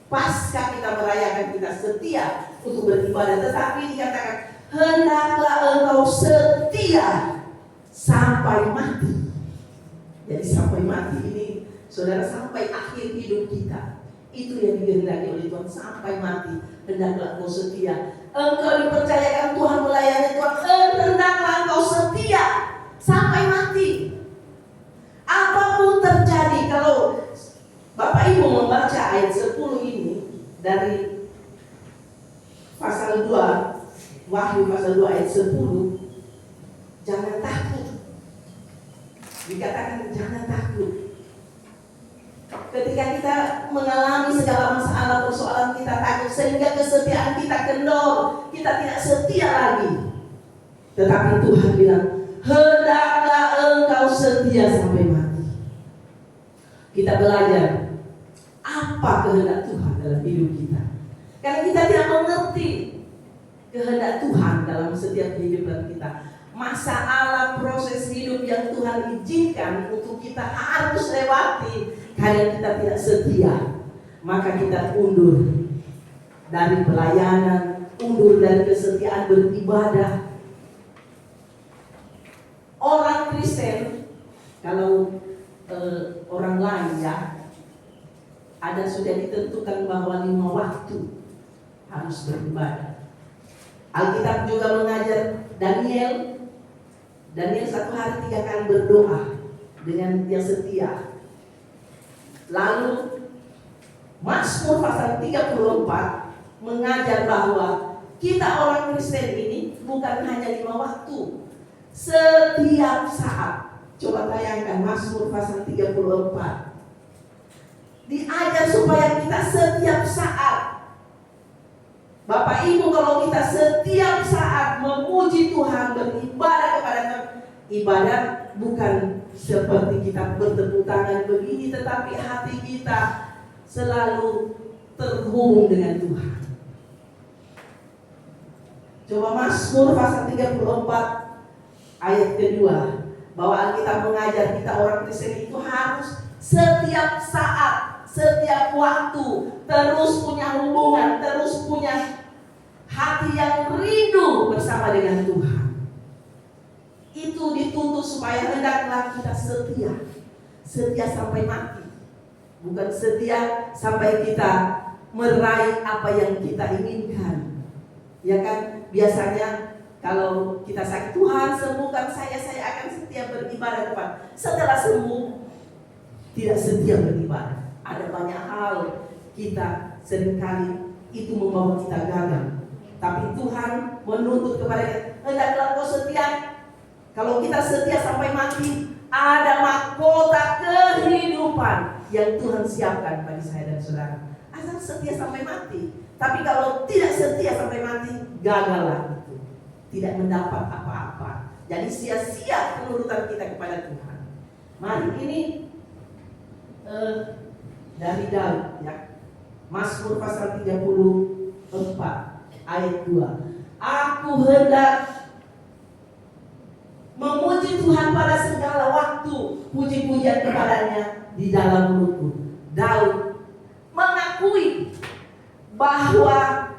Paskah kita merayakan, kita setia untuk beribadah. Tetapi dikatakan hendaklah engkau setia sampai mati. Jadi sampai mati ini saudara, sampai akhir hidup kita. Itu yang dikehendaki oleh Tuhan, sampai mati hendaklah engkau setia. Engkau dipercayakan Tuhan melayani Tuhan, hendaklah engkau setia sampai mati. Apapun terjadi, kalau Bapak Ibu membaca ayat 10 ini dari pasal 2, Wahyu pasal 2 ayat 10, jangan takut. Dikatakan jangan takut. Ketika kita mengalami segala masalah, persoalan, kita takut sehingga kesetiaan kita kendor, kita tidak setia lagi. Tetapi Tuhan bilang, hendaklah engkau setia sampai mati. Kita belajar apa kehendak Tuhan dalam hidup kita. Karena kita tidak mengerti kehendak Tuhan dalam setiap kehidupan kita. Masalah proses hidup yang Tuhan izinkan untuk kita harus lewati, karena kita tidak setia, maka kita undur dari pelayanan, undur dari kesetiaan beribadah. Orang Kristen, kalau orang lain ya, ada sudah ditentukan bahwa 5 waktu harus beribadah. Alkitab juga mengajar Daniel 1 hari 3 kali berdoa dengan dia setia. Lalu Mazmur pasal 34 mengajar bahwa kita orang Kristen ini bukan hanya 5 waktu, setiap saat. Coba bayangkan Mazmur pasal 34. Diajar supaya kita setiap saat. Bapak Ibu, kalau kita setiap saat memuji Tuhan, beribadah kepada Tuhan, ibadah bukan seperti kita bertepuk tangan begini, tetapi hati kita selalu terhubung dengan Tuhan. Coba Mazmur pasal 34 ayat kedua, bahwa Alkitab mengajar kita orang Kristen itu harus setiap saat, setiap waktu terus punya hubungan, terus punya hati yang rindu bersama dengan Tuhan. Itu dituntut supaya hendaklah kita setia, setia sampai mati, bukan setia sampai kita meraih apa yang kita inginkan. Ya kan, biasanya kalau kita sakit, Tuhan sembuhkan saya akan setia beribadah kepada. Setelah sembuh tidak setia beribadah. Ada banyak hal kita seringkali itu membawa kita gagal. Tapi Tuhan menuntut kepada kita, hendaklah kau setia. Kalau kita setia sampai mati, ada mahkota kehidupan yang Tuhan siapkan bagi saya dan saudara. Asal setia sampai mati. Tapi kalau tidak setia sampai mati, gagallah itu. Tidak mendapat apa-apa. Jadi sia-sia penurutan kita kepada Tuhan. Mari ini dari Daud ya. Mazmur pasal 34 ayat 2. Aku hendak memuji Tuhan pada segala waktu, puji-pujian kepadanya di dalam mulutku. Daud mengakui bahwa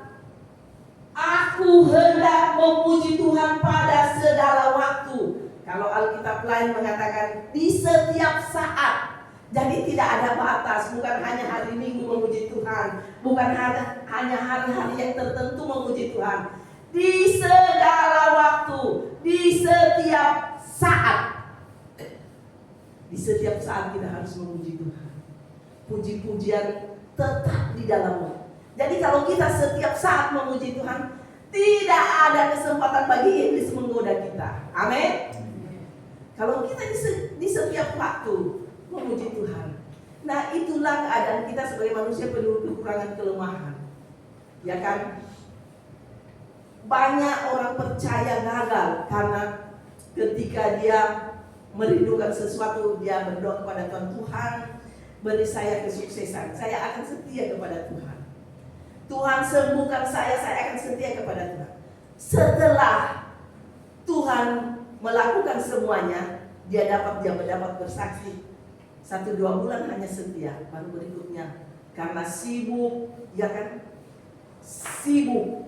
aku hendak memuji Tuhan pada segala waktu. Kalau Alkitab lain mengatakan di setiap saat. Jadi tidak ada batas, bukan hanya hari Minggu memuji Tuhan, bukan hanya hari-hari yang tertentu memuji Tuhan. Di segala waktu, di setiap saat. Di setiap saat kita harus memuji Tuhan. Puji-pujian tetap di dalamnya. Jadi kalau kita setiap saat memuji Tuhan, tidak ada kesempatan bagi iblis menggoda kita. Amin. Kalau kita di setiap waktu memuji Tuhan, nah itulah keadaan kita sebagai manusia penuh kekurangan kelemahan. Ya kan? Banyak orang percaya gagal karena ketika dia merindukan sesuatu, dia berdoa kepada Tuhan, Tuhan beri saya kesuksesan, saya akan setia kepada Tuhan. Tuhan sembuhkan saya akan setia kepada Tuhan. Setelah Tuhan melakukan semuanya, dia mendapat bersaksi. 1-2 bulan hanya setia, baru berikutnya karena sibuk, ya kan? Sibuk,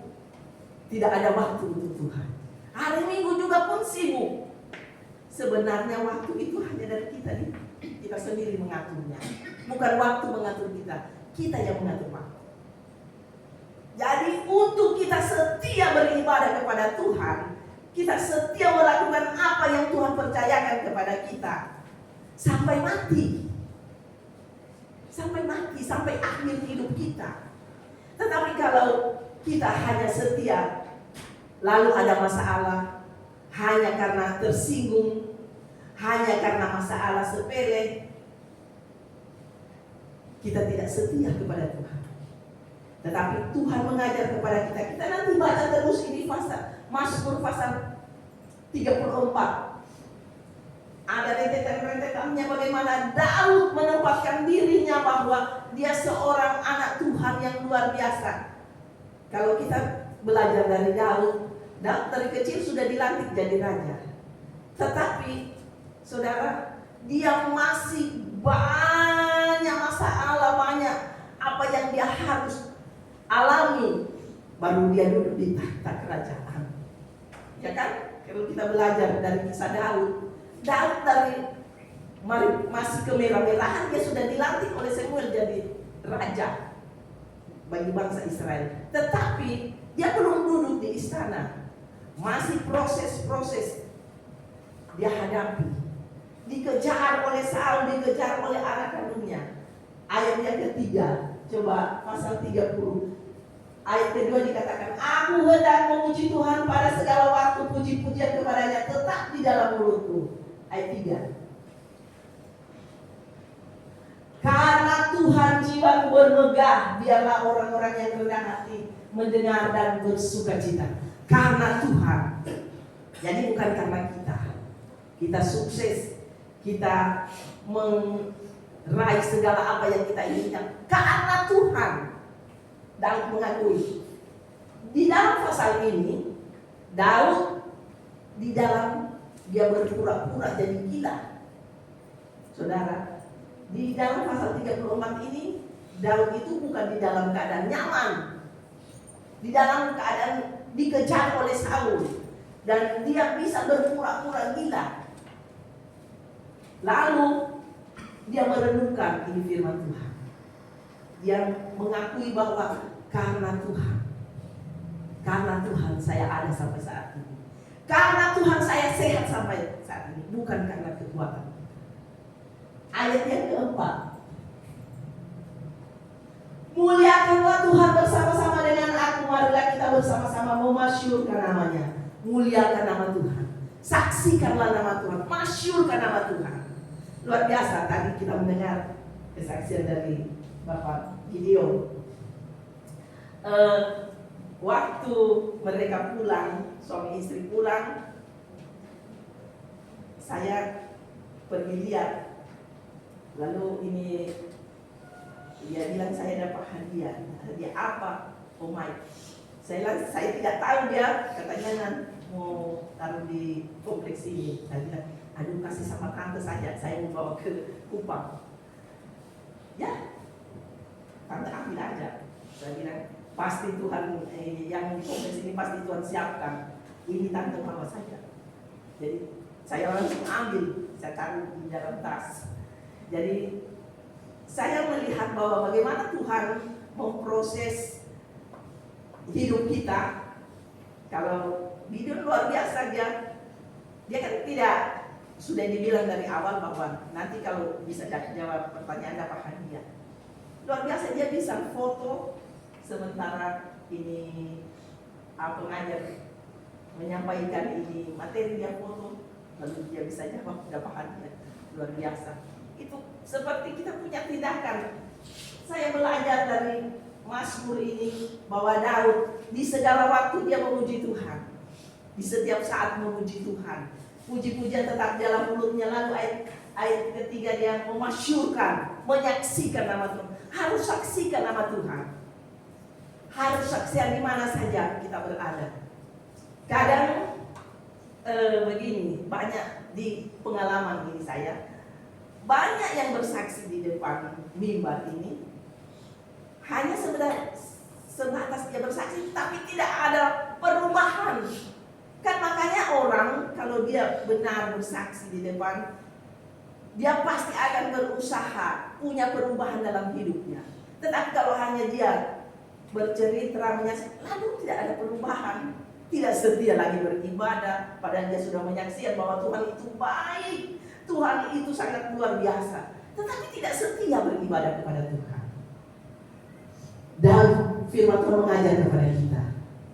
tidak ada waktu untuk Tuhan. Hari Minggu juga pun sibuk. Sebenarnya waktu itu hanya dari kita sendiri mengaturnya. Bukan waktu mengatur kita yang mengatur waktu. Jadi untuk kita setia beribadah kepada Tuhan, kita setia melakukan apa yang Tuhan percayakan kepada kita sampai mati. Sampai akhir hidup kita. Tetapi kalau kita hanya setia, lalu ada masalah hanya karena tersinggung, hanya karena masalah sepele, kita tidak setia kepada Tuhan. Tetapi Tuhan mengajar kepada kita nanti baca terus ini Mazmur pasal 34. Ada rentetan-rentetannya bagaimana Daud menempatkan dirinya bahwa dia seorang anak Tuhan yang luar biasa. Kalau kita belajar dari Daud dari kecil sudah dilantik jadi raja. Tetapi saudara, dia masih banyak masalah, banyak apa yang dia harus alami baru dia duduk di tahta kerajaan. Ya kan? Kalau kita belajar dari kisah Daud dari masih kemerah-merahan dia sudah dilantik oleh Samuel jadi raja bagi bangsa Israel. Tetapi dia belum duduk di istana. Masih proses-proses dia hadapi. Dikejar oleh Saul, dikejar oleh anak kandungnya. Ayat yang ketiga, coba pasal 30. Ayat kedua dikatakan, aku hendak memuji Tuhan pada segala waktu, puji-pujian kepadanya tetap di dalam mulutku. Ayat 3. Karena Tuhan jiwaku bermegah, biarlah orang-orang yang rendah hati mendengar dan bersuka cita. Karena Tuhan. Jadi bukan karena kita sukses, kita meraih segala apa yang kita inginkan. Karena Tuhan. Daud mengakui. Di dalam pasal ini, Daud dia berpura-pura jadi gila. Saudara, di dalam pasal 34 ini, Daud itu bukan di dalam keadaan nyaman. Di dalam keadaan dikejar oleh Saul. Dan dia bisa berpura-pura gila. Lalu, dia merenungkan ini firman Tuhan. Dia mengakui bahwa karena Tuhan saya ada sampai saat ini. Karena Tuhan saya sehat sampai saat ini, bukan karena kekuatan. Ayat yang keempat. Muliakanlah Tuhan bersama-sama dengan aku, marilah kita bersama-sama memasyurkan namanya. Muliakan nama Tuhan. Saksikanlah nama Tuhan, masyurkan nama Tuhan. Luar biasa tadi kita mendengar kesaksian dari Bapak Gideon. Waktu mereka pulang, suami istri pulang, saya pergi lihat. Lalu ini dia bilang saya dapat hadiah. Hadiah apa? Oh my. Saya tidak tahu dia, katanya mau taruh di kompleks ini. Saya bilang, aduh kasih sama tante saja, saya mau bawa ke Kupang. Ya, tante ambil aja. Saya bilang, pasti Tuhan yang di kompleks ini pasti Tuhan siapkan. Ini tante mama saja. Jadi saya langsung ambil, saya taruh di dalam tas. Jadi saya melihat bahwa bagaimana Tuhan memproses hidup kita. Kalau Gideon luar biasa, dia kan tidak sudah dibilang dari awal bahwa nanti kalau bisa jawab pertanyaan dapat hadiah. Luar biasa, dia bisa foto sementara ini pengajar menyampaikan ini materi, dia foto lalu dia bisa jawab dapat hadiah. Luar biasa. Itu seperti kita punya tindakan. Saya belajar dari Mazmur ini bahwa Daud di segala waktu dia memuji Tuhan. Di setiap saat memuji Tuhan. Puji-pujian tetap dalam mulutnya. Lalu ayat ketiga dia memasyurkan, menyaksikan nama Tuhan. Harus saksikan nama Tuhan. harus saksian di mana saja kita berada. Kadang begini, banyak di pengalaman ini saya, banyak yang bersaksi di depan mimbar ini hanya sebatas dia bersaksi, tapi tidak ada perubahan. Kan makanya orang kalau dia benar bersaksi di depan, dia pasti akan berusaha punya perubahan dalam hidupnya. Tetapi kalau hanya dia bercerita menyaksikan, lalu tidak ada perubahan, tidak setia lagi beribadah, padahal dia sudah menyaksikan bahwa Tuhan itu baik, Tuhan itu sangat luar biasa, tetapi tidak setia beribadah kepada Tuhan. Dan firman Tuhan mengajar kepada kita,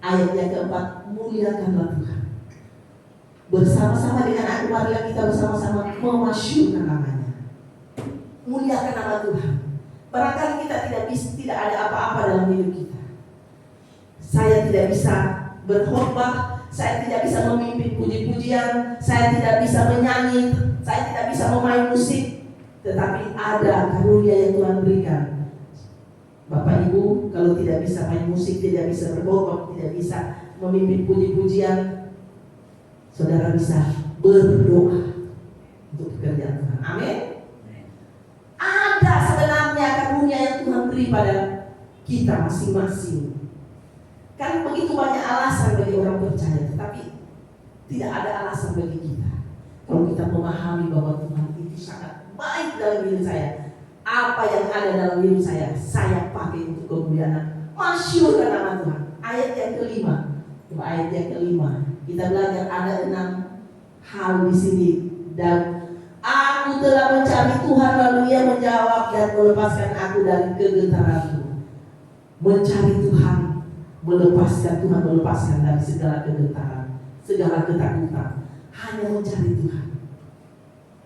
ayat yang keempat, muliakanlah Tuhan. Bersama-sama dengan aku, marilah kita bersama-sama memasyurkan namanya. Muliakan nama Tuhan. Barangkali kita tidak ada apa-apa dalam hidup kita. Saya tidak bisa berkhotbah, saya tidak bisa memimpin puji-pujian, saya tidak bisa menyanyi, saya tidak bisa memain musik, tetapi ada karunia yang Tuhan berikan. Bapak Ibu, kalau tidak bisa main musik, tidak bisa berkhotbah, tidak bisa memimpin puji-pujian, saudara bisa berdoa untuk pekerjaan Tuhan. Amin. Ada sebenarnya karunia yang Tuhan beri pada kita masing-masing. Kan begitu banyak alasan bagi orang percaya, tetapi tidak ada alasan bagi kita. Kalau kita memahami bahwa Tuhan itu sangat baik dalam hidup saya, apa yang ada dalam hidup saya pakai untuk kemuliaan. Masyhurkan nama Tuhan. Ayat yang kelima. Ayat yang kelima. Kita belajar ada 6 hal di sini. Dan aku telah mencari Tuhan, lalu Ia menjawab dan melepaskan aku dari kegentaranku. Mencari Tuhan, melepaskan dari segala kegentaran, segala ketakutan. Hanya mencari Tuhan.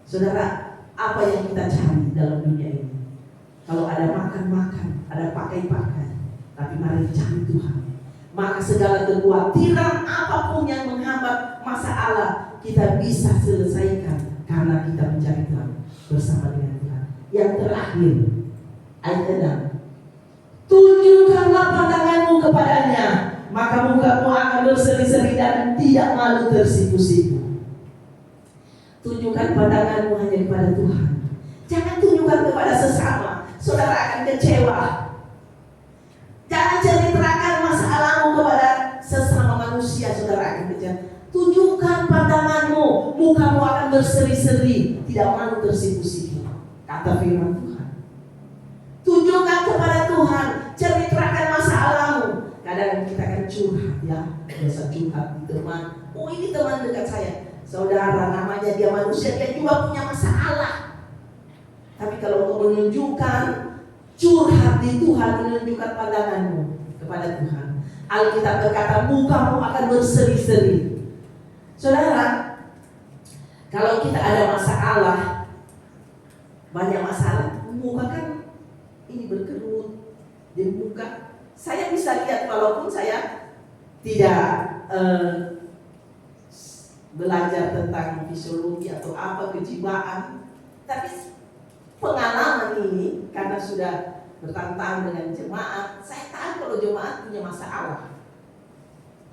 Saudara, apa yang kita cari dalam dunia ini? Kalau ada makan, ada pakai, tapi mari cari Tuhan. Maka segala kekhawatiran apapun yang menghambat masalah kita bisa selesaikan karena kita mencari Tuhan bersama dengan Tuhan. Yang terakhir, ayat 6. Tunjukkanlah pandanganmu kepadanya, maka mukamu akan berseri-seri dan tidak malu tersipu-sipu. Tunjukkan pandanganmu hanya kepada Tuhan. Jangan tunjukkan kepada sesama. Saudara akan kecewa. Jangan ceritakan masalahmu kepada sesama manusia, saudara akan kecewa. Tunjukkan pandanganmu, mukamu akan berseri-seri, tidak malu tersipu-sipu. Kata firman Tuhan. Tunjukkan kepada Tuhan, ceritakan masalahmu. Kadang kita akan curhat ya, biasa curhat di teman. Oh ini teman dekat saya, saudara namanya dia manusia, dia juga punya masalah. Tapi kalau kau menunjukkan curhat di Tuhan, menunjukkan pandanganmu kepada Tuhan, Alkitab berkata mukamu akan berseri-seri. Saudara, kalau kita ada masalah, banyak masalah, muka kan ini berkerut di muka. Saya bisa lihat walaupun saya tidak belajar tentang fisiologi atau apa kejiwaan, tapi pengalaman ini karena sudah bertahun-tahun dengan jemaat, saya tahu kalau jemaat punya masalah.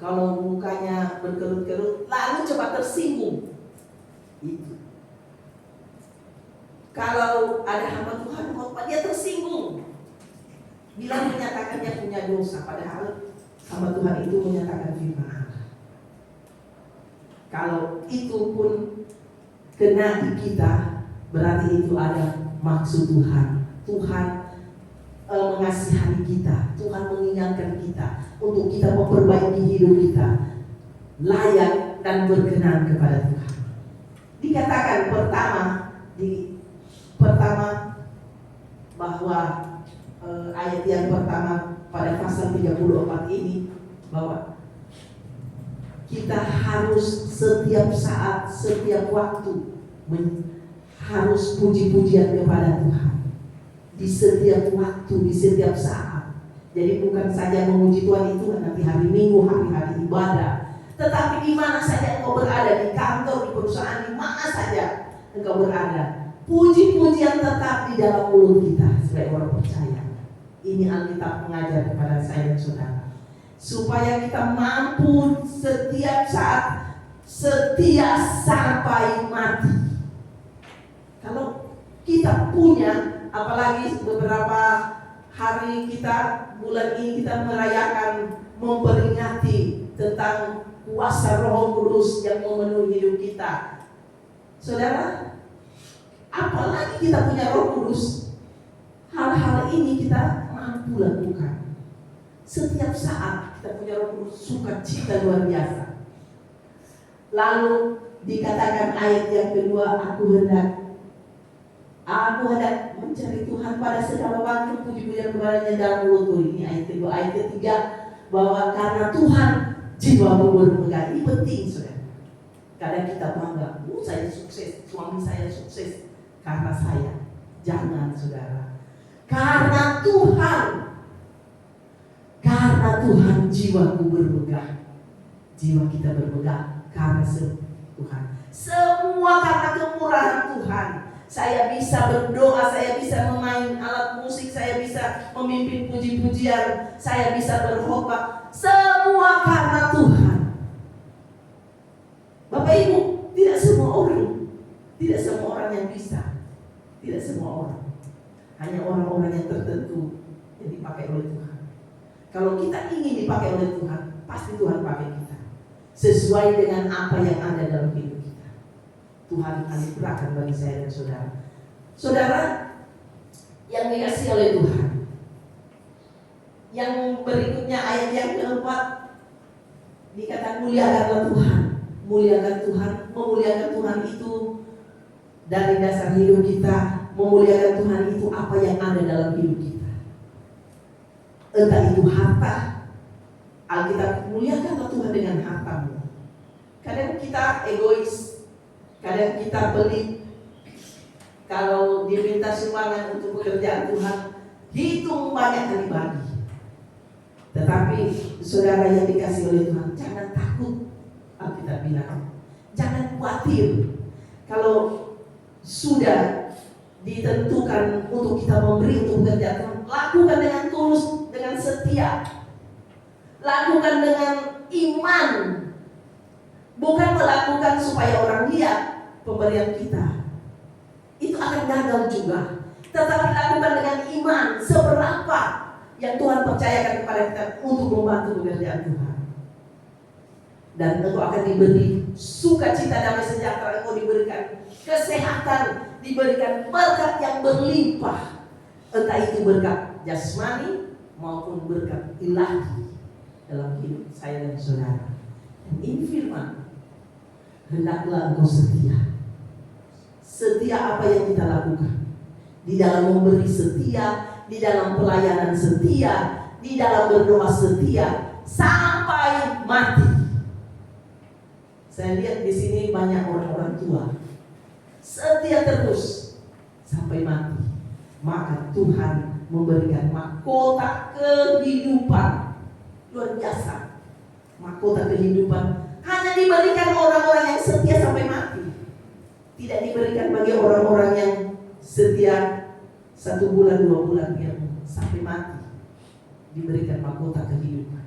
Kalau mukanya berkerut-kerut, lalu cepat tersinggung. Itu. Kalau ada hamba Tuhan, dia tersinggung. Bila menyatakan dia punya dosa, padahal hamba Tuhan itu menyatakan firman Allah. Kalau itu pun kena di kita, berarti itu ada maksud Tuhan. Tuhan mengasihani kita, Tuhan mengingatkan kita untuk kita memperbaiki hidup kita layak dan berkenan kepada Tuhan. Dikatakan pertama bahwa ayat yang pertama pada pasal 34 ini, bahwa kita harus setiap saat, setiap waktu harus puji-pujian kepada Tuhan. Di setiap waktu, di setiap saat. Jadi bukan saja memuji Tuhan itu nanti hari Minggu, hari-hari ibadah, tetapi di mana saja engkau berada, di kantor, di perusahaan, di mana saja engkau berada, puji-pujian tetap di dalam mulut kita sebagai orang percaya. Ini Alkitab mengajar kepada saya dan saudara, supaya kita mampu setiap saat setia sampai mati. Kalau kita punya, apalagi beberapa hari kita, bulan ini kita merayakan, memperingati tentang kuasa Roh Kudus yang memenuhi hidup kita. Saudara, apalagi kita punya Roh Kudus, hal-hal ini kita mampu lakukan. Setiap saat kita punya Roh Kudus, sukacita luar biasa. Lalu dikatakan ayat yang kedua, aku hendak mencari Tuhan pada segala waktu, puji-pujian kepadanya dalam mulutku. Ini ayat kedua. Ayat ketiga, bahwa karena Tuhan jiwamu bermegah. Ini penting, saudara. Kadang kita bangga, saya sukses, suami saya sukses karena saya. Jangan, saudara. Karena Tuhan jiwaku bermegah. Jiwa kita bermegah karena Tuhan. Semua karena kemurahan Tuhan. Saya bisa berdoa, saya bisa memain alat musik, saya bisa memimpin puji-pujian, saya bisa berkhotbah. Semua karena Tuhan. Bapak Ibu, tidak semua orang yang bisa. Tidak semua orang. Hanya orang-orang yang tertentu yang dipakai oleh Tuhan. Kalau kita ingin dipakai oleh Tuhan, pasti Tuhan pakai kita sesuai dengan apa yang ada dalam hidup kita. Tuhan anugerahkan bagi saya dan saudara. Saudara yang dikasihi oleh Tuhan. Yang berikutnya ayat yang keempat, dikatakan muliakanlah Tuhan. Muliakan Tuhan, memuliakan Tuhan itu dari dasar hidup kita. Memuliakan Tuhan itu apa yang ada dalam hidup kita. Entah itu harta. Alkitab, muliakanlah Tuhan dengan hartamu. Kadang kita egois, kadang kita pelit. Kalau diminta sumbangan untuk pekerjaan Tuhan, hitung banyak kali bagi. Tetapi saudara yang dikasih oleh Tuhan, jangan takut. Alkitab bilang, jangan khawatir. Kalau sudah ditentukan untuk kita memberi untuk pekerjaan Tuhan, lakukan dengan tulus, dengan setia. Lakukan dengan iman. Bukan melakukan supaya orang lihat pemberian kita. Itu akan gagal juga. Tetapi lakukan dengan iman. Seberapa yang Tuhan percayakan kepada kita untuk membantu pekerjaan Tuhan. Dan engkau akan diberi sukacita, damai sejahtera, engkau diberikan kesehatan, diberikan berkat yang berlimpah. Entah itu berkat jasmani maupun berkat ilahi dalam hidup saya dan saudara. Dan ini firman, hendaklah engkau setia. Setia apa yang kita lakukan. Di dalam memberi setia, di dalam pelayanan setia, di dalam berdoa setia, sampai mati. Saya lihat di sini banyak orang-orang tua setia terus sampai mati. Maka Tuhan memberikan mahkota kehidupan. Luar biasa. Mahkota kehidupan hanya diberikan orang-orang yang setia sampai mati. Tidak diberikan bagi orang-orang yang setia 1 bulan, 2 bulan yang sampai mati. Diberikan mahkota kehidupan.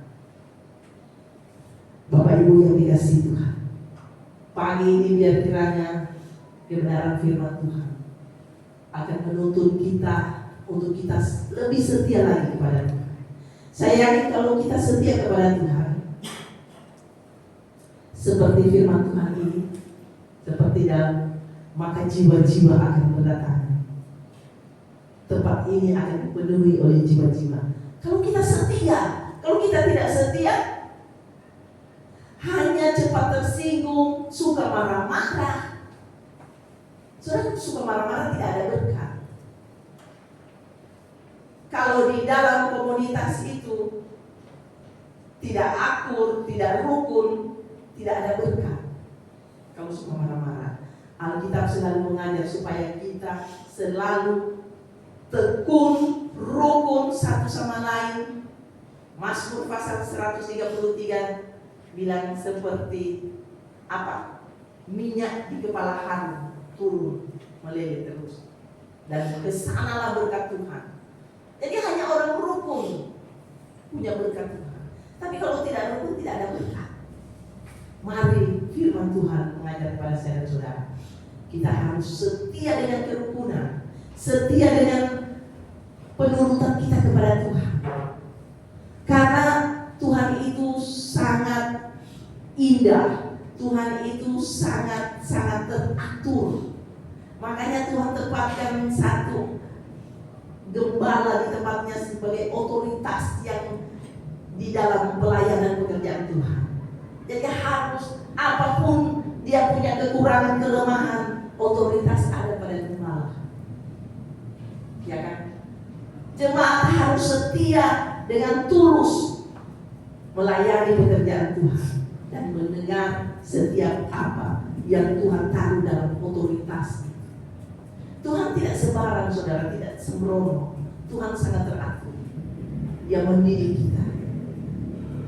Bapak Ibu yang dikasihi Tuhan, pagi ini biar kiranya kebenaran firman Tuhan akan menuntun kita untuk kita lebih setia lagi kepada Tuhan. Saya yakin kalau kita setia kepada Tuhan, seperti firman Tuhan ini, seperti dalam, maka jiwa-jiwa akan berdatangan. Tempat ini akan dipenuhi oleh jiwa-jiwa. Kalau kita setia, kalau kita tidak setia, hanya cepat tersinggung, suka marah-marah. Saudara, suka marah-marah tidak ada berkat. Kalau di dalam komunitas itu tidak akur, tidak rukun, tidak ada berkat. Kalau suka marah-marah, Alkitab selalu mengajar supaya kita selalu tekun, rukun satu sama lain. Mazmur pasal 133 bilang seperti apa? Minyak di kepala Harun turun meleleh terus. Dan kesanalah berkat Tuhan. Jadi hanya orang rukun punya berkat Tuhan. Tapi kalau tidak rukun tidak ada berkat. Mari firman Tuhan mengajar kepada saya dan saudara, kita harus setia dengan kerukunan, setia dengan penurutan kita kepada Tuhan. Karena Tuhan itu sangat indah, Tuhan itu sangat teratur. Makanya Tuhan tempatkan satu gembala di tempatnya sebagai otoritas yang di dalam pelayanan pekerjaan Tuhan. Jadi harus apapun dia punya kekurangan, kelemahan, otoritas ada pada gembala. Ya kan? Jemaat harus setia dengan tulus melayani pekerjaan Tuhan dan mendengar setiap apa yang Tuhan taruh dalam otoritas. Tuhan tidak sembarang, saudara, tidak sembrono. Tuhan sangat teratur. Dia mendidik kita.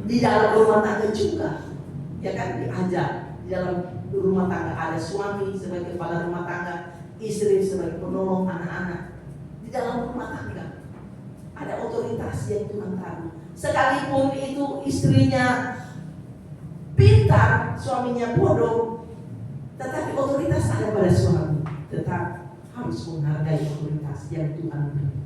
Di dalam rumah tangga juga, ya kan, diajar. Di dalam rumah tangga ada suami sebagai kepala rumah tangga, istri sebagai penolong anak-anak. Di dalam rumah tangga ada otoritas yang Tuhan taruh. Sekalipun itu istrinya pintar, suaminya bodoh, tetapi otoritas ada pada suami. Tetap harus menghargai otoritas yang Tuhan beri.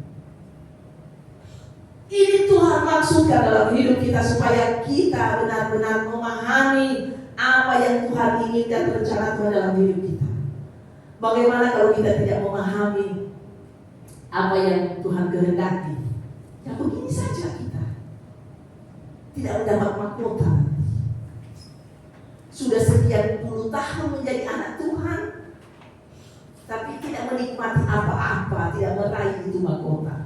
Ini Tuhan maksudkan dalam hidup kita supaya kita benar-benar memahami apa yang Tuhan inginkan, rencana Tuhan dalam hidup kita. Bagaimana kalau kita tidak memahami apa yang Tuhan kehendaki? Ya begini saja kita tidak mendapat mahkota. Sudah sekian puluh tahun menjadi anak Tuhan, tapi tidak menikmati apa-apa, tidak meraih itu mahkota.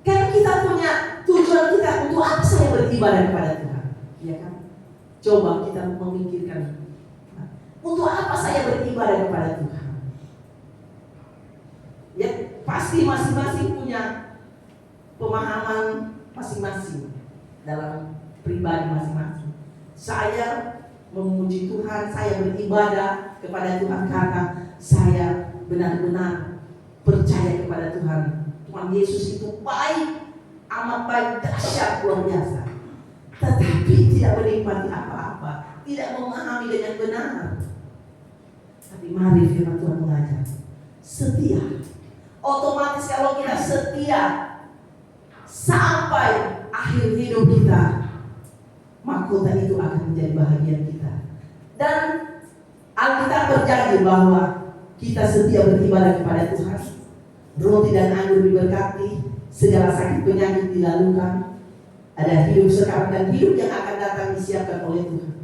Karena kita punya tujuan kita, untuk apa saya beribadah kepada Tuhan? Ya kan? Coba kita memikirkan, untuk apa saya beribadah kepada Tuhan? Ya, pasti masing-masing punya pemahaman masing-masing dalam pribadi masing-masing. Saya memuji Tuhan, saya beribadah kepada Tuhan karena saya benar-benar percaya kepada Tuhan. Tuhan Yesus itu baik, amat baik, dahsyat, luar biasa. Tetapi tidak menikmati apa-apa, tidak memahami dengan benar. Tapi mari firman Tuhan mengajar, setia. Otomatis kalau kita setia sampai akhir hidup kita, mahkota itu akan menjadi bahagian kita. Dan Alkitab berjanji bahwa kita setia beribadah kepada Tuhan. Roti dan anggur diberkati, segala sakit penyakit dilalukan, ada hidup sekarang dan hidup yang akan datang disiapkan oleh Tuhan.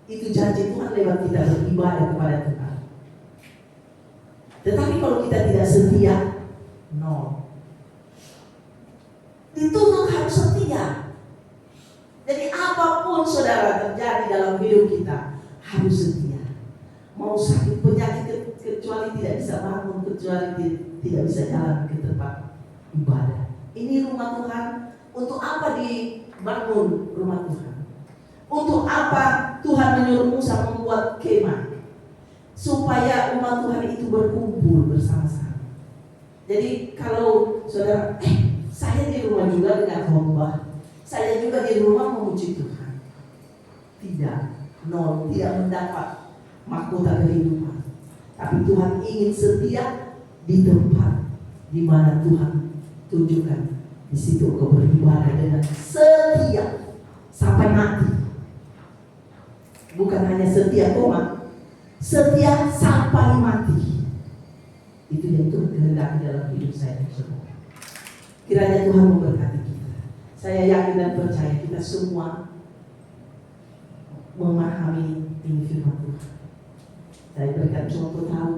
Itu janji Tuhan lewat kita beribadah kepada Tuhan. Tetapi kalau kita tidak setia, no. Dituntut harus setia. Jadi apapun saudara terjadi dalam hidup kita, harus setia. Mau sakit penyakit kecuali tidak bisa bangun, kecuali tidak bisa jalan ke tempat ibadah. Ini rumah Tuhan. Untuk apa dibangun rumah Tuhan? Untuk apa Tuhan menyuruh Musa membuat kemah? Supaya umat Tuhan itu berkumpul bersama-sama. Jadi kalau saudara, saya di rumah juga dengan khotbah, saya juga di rumah memuji Tuhan, tidak, nol, tidak mendapat mahkota kehidupan. Tapi Tuhan ingin setia di tempat di mana Tuhan tunjukkan. Di situ kau beribadah dengan setia sampai mati. Bukan hanya setia koma, setia sampai mati. Itu yang Tuhan kehendaki dalam hidup saya semua. Kiranya Tuhan memberkati kita. Saya yakin dan percaya kita semua memahami ini firman Tuhan. Saya berikan contoh tahu,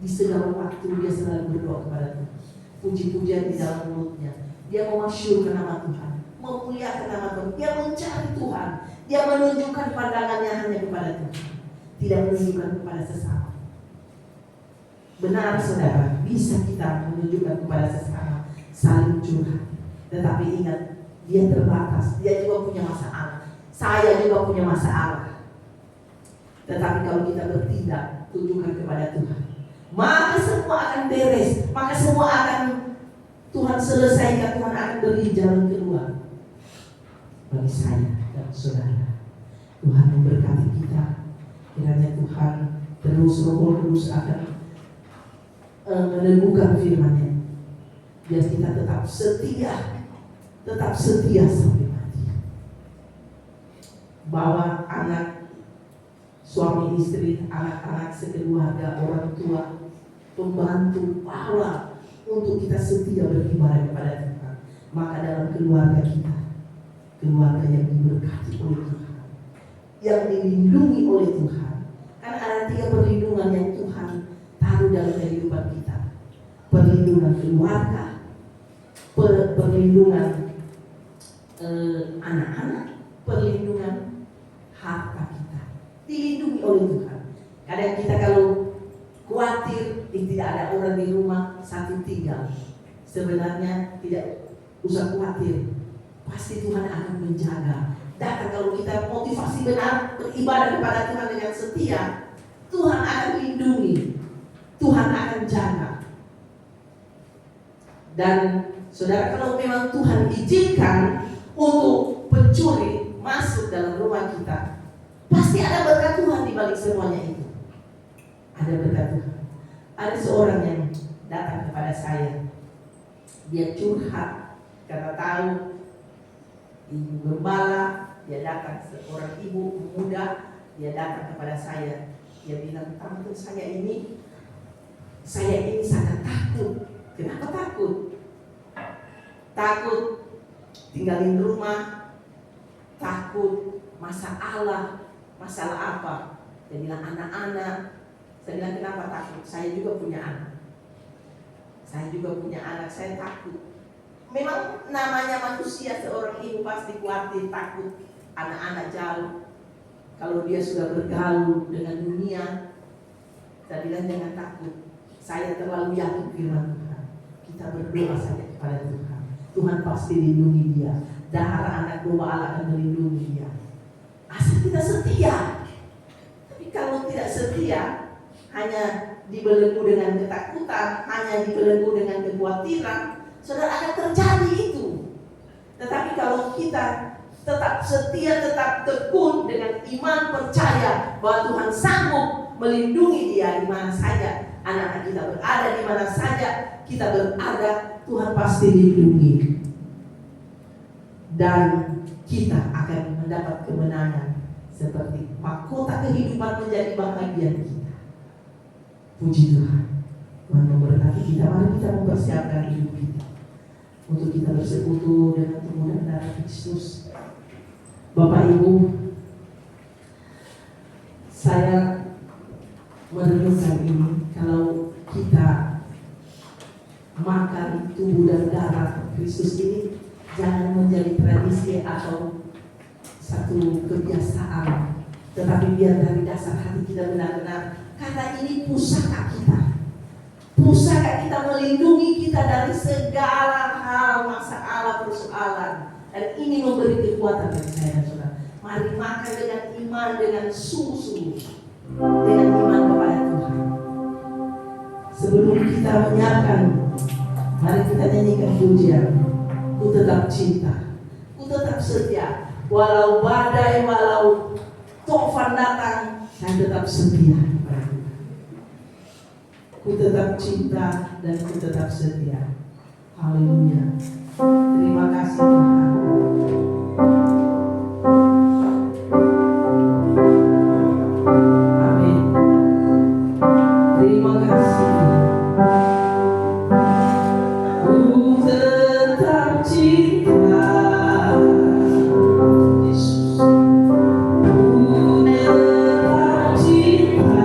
di segala waktu dia selalu berdoa kepada Tuhan. Puji-pujian di dalam mulutnya. Dia memasyurkan nama Tuhan, memuliakan nama Tuhan. Dia mencari Tuhan. Dia menunjukkan pandangannya hanya kepada Tuhan, tidak menunjukkan kepada sesama. Benar saudara, bisa kita menunjukkan kepada sesama, saling curhat. Tetapi ingat, dia terbatas. Dia juga punya masalah. Saya juga punya masalah. Tetapi kalau kita bertindak, tunjukkan kepada Tuhan, maka semua akan beres, maka semua akan Tuhan selesaikan, Tuhan akan beri jalan keluar bagi saya dan saudara. Tuhan memberkati kita. Kiranya Tuhan terus, Roh Kudus akan meneguhkan firman-Nya, biar kita tetap setia sampai mati. Bawa anak, suami istri, anak-anak sekeluarga, orang tua, pembantu, bawa untuk kita setia beribadah kepada Tuhan. Maka dalam keluarga kita, keluarga yang diberkati oleh Tuhan, yang dilindungi oleh Tuhan. Kan ada 3 perlindungan yang Tuhan taruh dalam kehidupan kita. Perlindungan keluarga, perlindungan anak-anak, perlindungan harta kita. Dilindungi oleh Tuhan. Kadang kita kalau khawatir tidak ada orang di rumah, satu tinggal. Sebenarnya tidak usah khawatir. Pasti Tuhan akan menjaga. Dan kalau kita motivasi benar beribadah kepada Tuhan dengan setia, Tuhan akan lindungi, Tuhan akan jaga. Dan saudara, kalau memang Tuhan izinkan untuk pencuri masuk dalam rumah kita, pasti ada berkat Tuhan di balik semuanya itu. Ada berkat Tuhan. Ada seorang yang datang kepada saya, dia curhat karena tahu ibu gembala. Dia datang, seorang ibu muda, dia datang kepada saya. Dia bilang, tante saya ini sangat takut. Kenapa takut? Takut tinggalin rumah, takut masalah apa? Dia bilang anak-anak. Saya bilang kenapa takut? Saya juga punya anak. Saya takut. Memang namanya manusia, seorang ibu pasti khawatir, takut anak-anak jauh. Kalau dia sudah bergaul dengan dunia, saya bilang jangan takut. Saya terlalu yakin firman Tuhan. Kita berdoa saja kepada Tuhan. Tuhan pasti lindungi dia. Darah anak domba Allah akan melindungi dia. Asal kita setia. Tapi kalau tidak setia, hanya dibelenggu dengan ketakutan, hanya dibelenggu dengan kekhawatiran, saudara, akan terjadi itu. Tetapi kalau kita tetap setia, tetap tekun dengan iman, percaya bahwa Tuhan sanggup melindungi dia di mana saja anak-anak kita berada, di mana saja kita berada, Tuhan pasti lindungi. Dan kita akan mendapat kemenangan seperti mahkota kehidupan menjadi bahagian kita. Puji Tuhan. Tuhan memberkati kita. Mari kita mempersiapkan hidup kita untuk kita bersekutu dengan tubuh dan darah Kristus. Bapak Ibu, saya merenungkan ini, kalau kita makan tubuh dan darah Kristus ini, jangan menjadi tradisi atau satu kebiasaan, tetapi biar dari dasar hati kita benar-benar, karena ini pusaka kita. Pusaka kita melindungi kita dari segala hal, masalah, persoalan. Dan ini memberi kekuatan bagi saya dan saudara. Mari makan dengan iman, dengan sungguh-sungguh, dengan iman kepada Tuhan. Sebelum kita menyiapkan, mari kita nyanyikan pujian. Ku tetap cinta, ku tetap setia. Walau badai, walau topan datang, saya tetap setia kepada Tuhan. Ku tetap cinta dan ku tetap setia. Haleluya. Terima kasih Tuhan. Amin. Terima kasih. Ku tetap cinta. Yesus. Ku tetap cinta.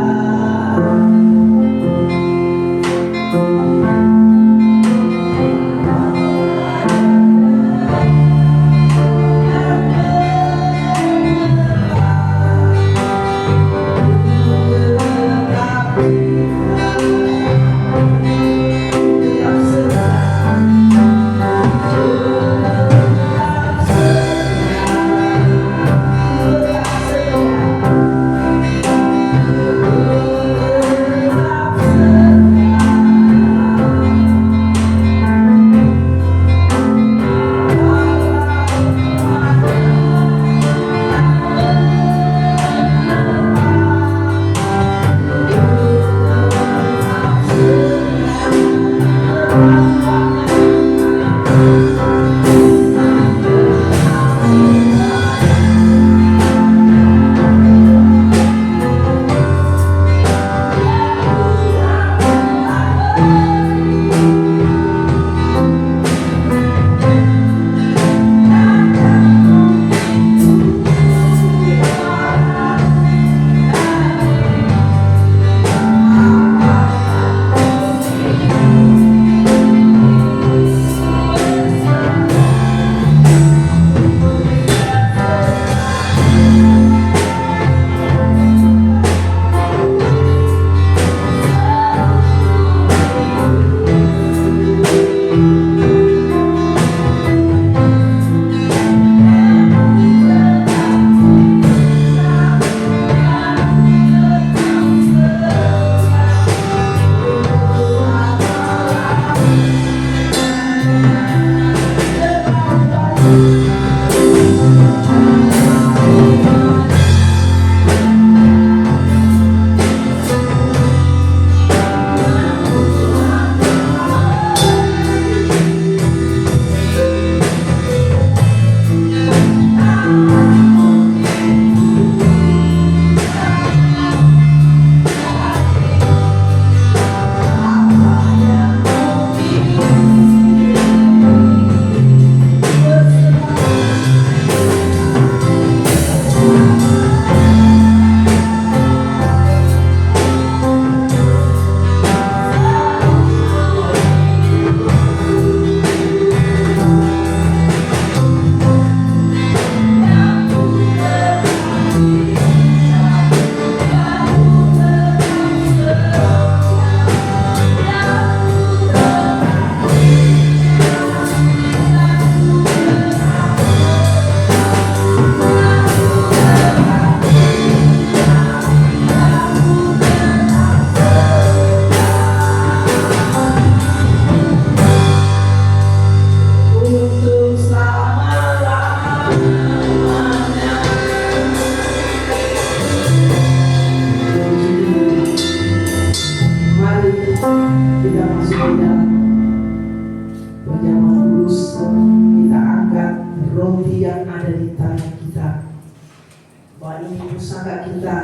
bahwa ini pusaka kita,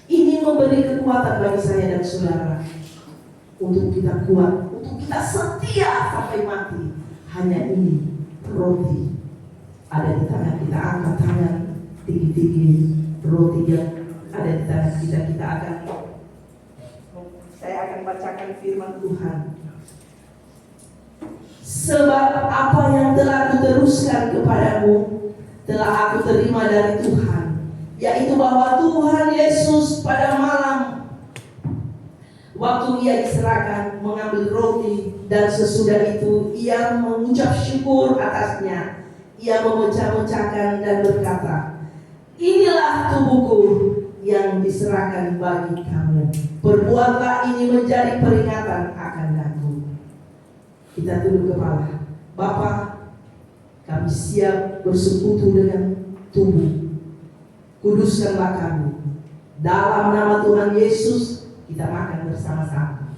ini memberi kekuatan bagi saya dan saudara untuk kita kuat, untuk kita setia sampai mati. Hanya ini roti ada di tangan kita, angkat tangan tinggi-tinggi, roti yang ada di tangan kita. Saya akan bacakan firman Tuhan. Sebab apa yang telah kuteruskan kepadamu telah aku terima dari Tuhan, yaitu bahwa Tuhan Yesus pada malam waktu ia diserahkan mengambil roti, dan sesudah itu ia mengucap syukur atasnya. Ia memecah-mecahkan dan berkata, inilah tubuhku yang diserahkan bagi kamu. Perbuatlah ini menjadi peringatan akan aku. Kita tunduk kepala. Bapa, kami siap bersekutu dengan tubuh. Kuduskanlah kami. Dalam nama Tuhan Yesus kita makan bersama-sama.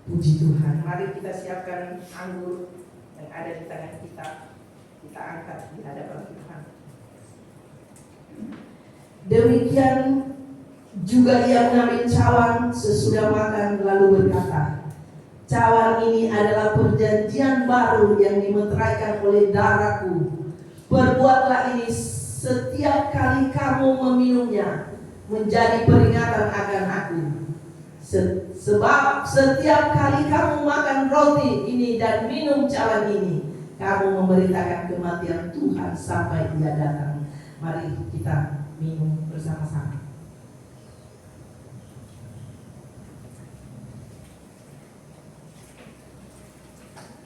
Puji Tuhan. Mari kita siapkan anggur yang ada di tangan kita. Kita angkat di hadapan Tuhan. Demikian juga ia mengambil cawan sesudah makan lalu berkata, cawan ini adalah perjanjian baru yang dimeteraikan oleh darahku. Perbuatlah ini setiap kali kamu meminumnya menjadi peringatan akan aku. Sebab setiap kali kamu makan roti ini dan minum cawan ini, kamu memberitakan kematian Tuhan sampai Dia datang. Mari kita minum bersama-sama.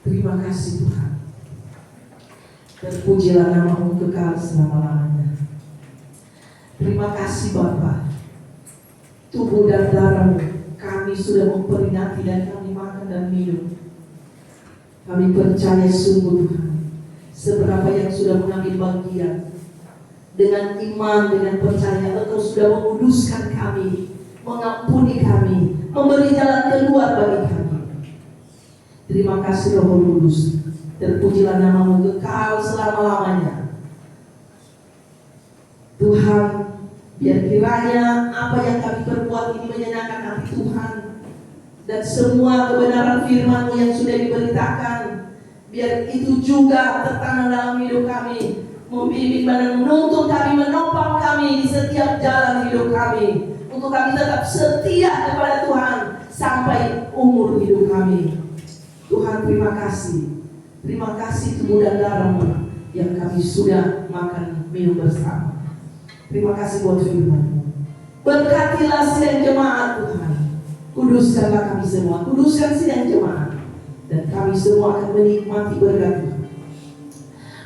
Terima kasih Tuhan. Terpujilah nama-Mu kekal selama-lamanya. Terima kasih Bapa. Tubuh dan darah-Mu kami sudah memperingati dan kami makan dan minum. Kami percaya sungguh Tuhan, seberapa yang sudah mengambil bagian dengan iman, dengan percaya Engkau sudah menguduskan kami, mengampuni kami, memberi jalan keluar bagi kami. Terima kasih Roh Kudus. Terpujilah nama-Mu kekal selama-lamanya. Tuhan, biar kiranya apa yang kami perbuat ini menyenangkan hati Tuhan, dan semua kebenaran firman-Mu yang sudah diberitakan, biar itu juga tertanam dalam hidup kami, membimbing dan menuntun kami, menopang kami di setiap jalan hidup kami, untuk kami tetap setia kepada Tuhan sampai umur hidup kami. Tuhan, terima kasih. Terima kasih tubuh dan darah-Mu yang kami sudah makan minum bersama. Terima kasih buat firman-Mu. Berkatilah sidang jemaat Tuhan. Kuduskanlah kami semua. Kuduskan sidang jemaat. Dan kami semua akan menikmati berkat Tuhan.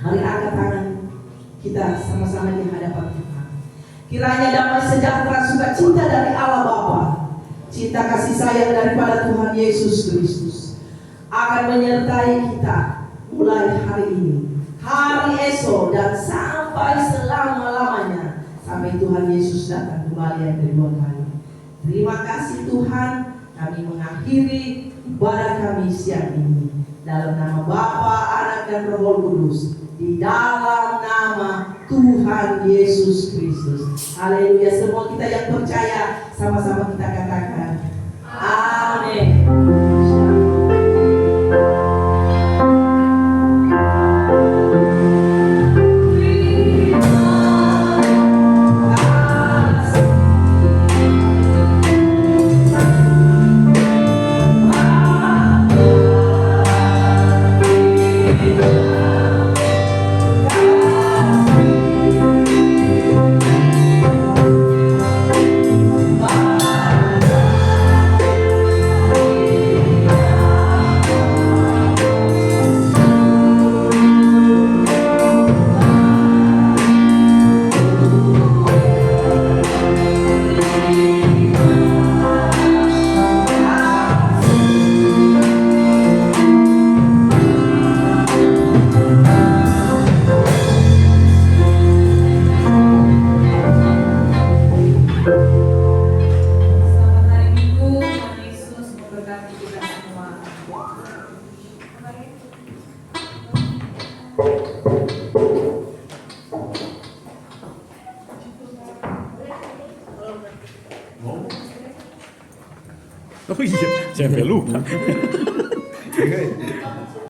Mari angkat tangan kita sama-sama di hadapan Tuhan. Kiranya damai sejahtera sukacita dari Allah Bapa, cinta kasih sayang daripada Tuhan Yesus Kristus akan menyertai kita mulai hari ini, hari esok, dan sampai selama-lamanya, sampai Tuhan Yesus datang kembali yang kedua kali. Terima kasih Tuhan. Kami mengakhiri ibadah kami siang ini dalam nama Bapa, Anak, dan Roh Kudus, di dalam nama Tuhan Yesus Kristus. Haleluya. Semua kita yang percaya sama-sama kita katakan amin. Oh iya, saya sampai lupa.